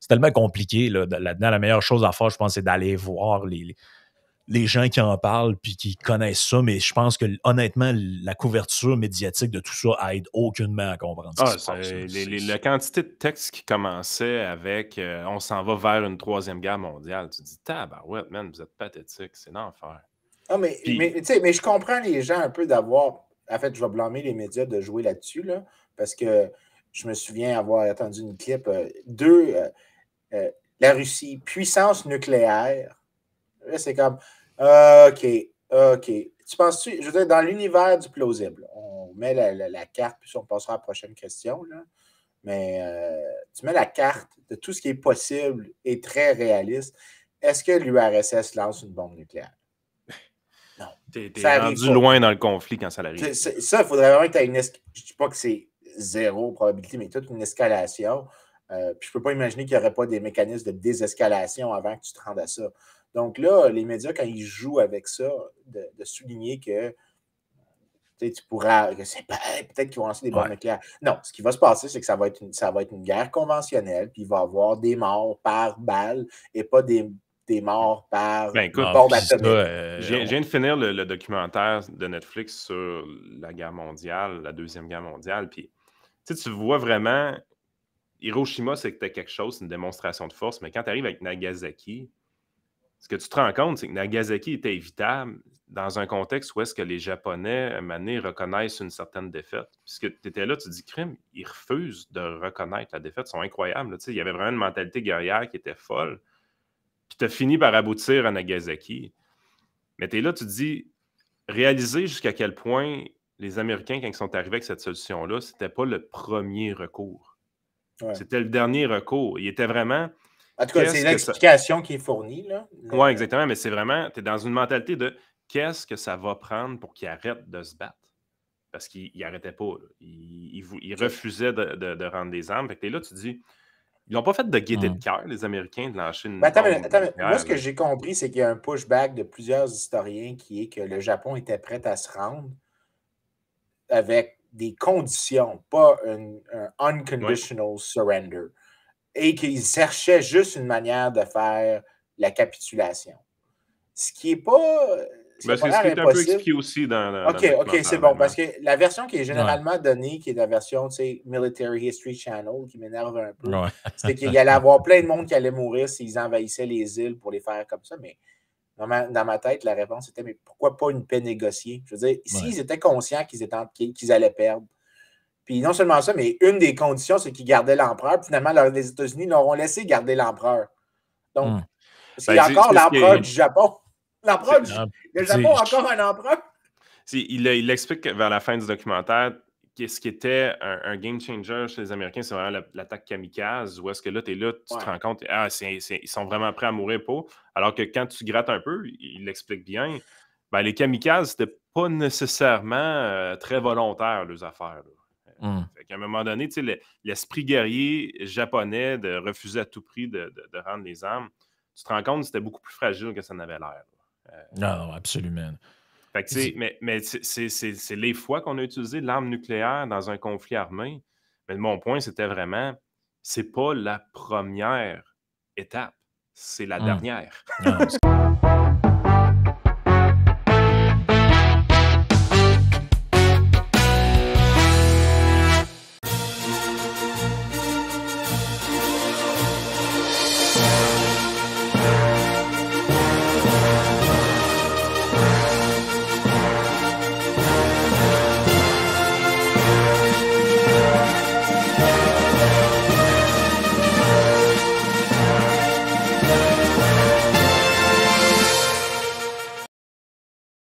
tellement compliqué. Là-dedans, la meilleure chose à faire, je pense, c'est d'aller voir les gens qui en parlent puis qui connaissent ça, mais je pense que honnêtement, la couverture médiatique de tout ça aide aucunement à comprendre ce qui se passe. La quantité de textes qui commençait avec on s'en va vers une troisième guerre mondiale, tu te dis tabarouette, man, vous êtes pathétique, c'est l'enfer. Ah, mais je comprends les gens un peu d'avoir. En fait, je vais blâmer les médias de jouer là-dessus, là, parce que je me souviens avoir entendu une clip la Russie, puissance nucléaire. Là, c'est comme OK. Tu penses-tu, je veux dire, dans l'univers du plausible, on met la carte, puis on passera à la prochaine question, là. Mais tu mets la carte de tout ce qui est possible et très réaliste. Est-ce que l'URSS lance une bombe nucléaire? Non. T'es rendu loin dans le conflit quand ça arrive. Ça, il faudrait vraiment que tu aies une escalation. Je ne dis pas que c'est zéro probabilité, mais toute une escalation. Puis je ne peux pas imaginer qu'il n'y aurait pas des mécanismes de désescalation avant que tu te rendes à ça. Donc là, les médias, quand ils jouent avec ça, de souligner que Tu pourras, peut-être qu'ils vont lancer des bombes Ouais. nucléaires. Non, ce qui va se passer, c'est que ça va être une guerre conventionnelle, puis il va y avoir des morts par balle et pas des morts par Ben écoute, bombe Puis ça, atomique. je viens de finir le documentaire de Netflix sur la guerre mondiale, la Deuxième Guerre mondiale, puis tu vois vraiment, Hiroshima, c'était quelque chose, c'est une démonstration de force, mais quand tu arrives avec Nagasaki, ce que tu te rends compte, c'est que Nagasaki était évitable dans un contexte où est-ce que les Japonais, à un moment donné, reconnaissent une certaine défaite. Puisque tu étais là, tu dis, crime, ils refusent de reconnaître la défaite, ils sont incroyables. Là, il y avait vraiment une mentalité guerrière qui était folle. Puis tu as fini par aboutir à Nagasaki. Mais tu es là, tu te dis, réaliser jusqu'à quel point les Américains, quand ils sont arrivés avec cette solution-là, c'était pas le premier recours. Ouais. C'était le dernier recours. Il était vraiment... En tout cas, c'est l'explication qui est fournie. Oui, exactement, mais c'est vraiment, tu es dans une mentalité de qu'est-ce que ça va prendre pour qu'ils arrêtent de se battre? Parce qu'ils n'arrêtaient pas. Là. Ils refusaient de rendre des armes. Fait que t'es là, tu te dis, ils n'ont pas fait de gaieté de cœur, les Américains, de lâcher une Attends, bombe moi, nucléaire, ce que j'ai compris, c'est qu'il y a un pushback de plusieurs historiens qui est que le Japon était prêt à se rendre avec des conditions, pas un unconditional surrender. Et qu'ils cherchaient juste une manière de faire la capitulation. Ce qui n'est pas. Ben, c'est ce qui est un peu expliqué aussi dans OK, c'est bon. Parce que la version qui est généralement donnée, qui est la version, tu sais, Military History Channel, qui m'énerve un peu, c'est qu'il y allait avoir plein de monde qui allait mourir s'ils envahissaient les îles pour les faire comme ça. Mais dans ma tête, la réponse était, mais pourquoi pas une paix négociée? Je veux dire, s'ils étaient conscients qu'ils allaient perdre, puis non seulement ça, mais une des conditions, c'est qu'ils gardaient l'empereur. Puis finalement, les États-Unis leur ont laissé garder l'empereur. Donc, parce qu'il y a encore l'empereur du Japon. Le Japon a encore un empereur. Il explique vers la fin du documentaire ce qui était un game changer chez les Américains, c'est vraiment l'attaque kamikaze, où est-ce que là, tu es là, tu te rends compte, ils sont vraiment prêts à mourir pour. Alors que quand tu grattes un peu, il l'explique bien, ben, les kamikazes, c'était pas nécessairement très volontaire, leurs affaires. Fait qu'à un moment donné, l'esprit guerrier japonais de refuser à tout prix de rendre les armes, tu te rends compte que c'était beaucoup plus fragile que ça n'avait l'air. Non, absolument. Fait que, mais c'est les fois qu'on a utilisé l'arme nucléaire dans un conflit armé. Mais mon point, c'était vraiment, c'est pas la première étape, c'est la dernière. Non,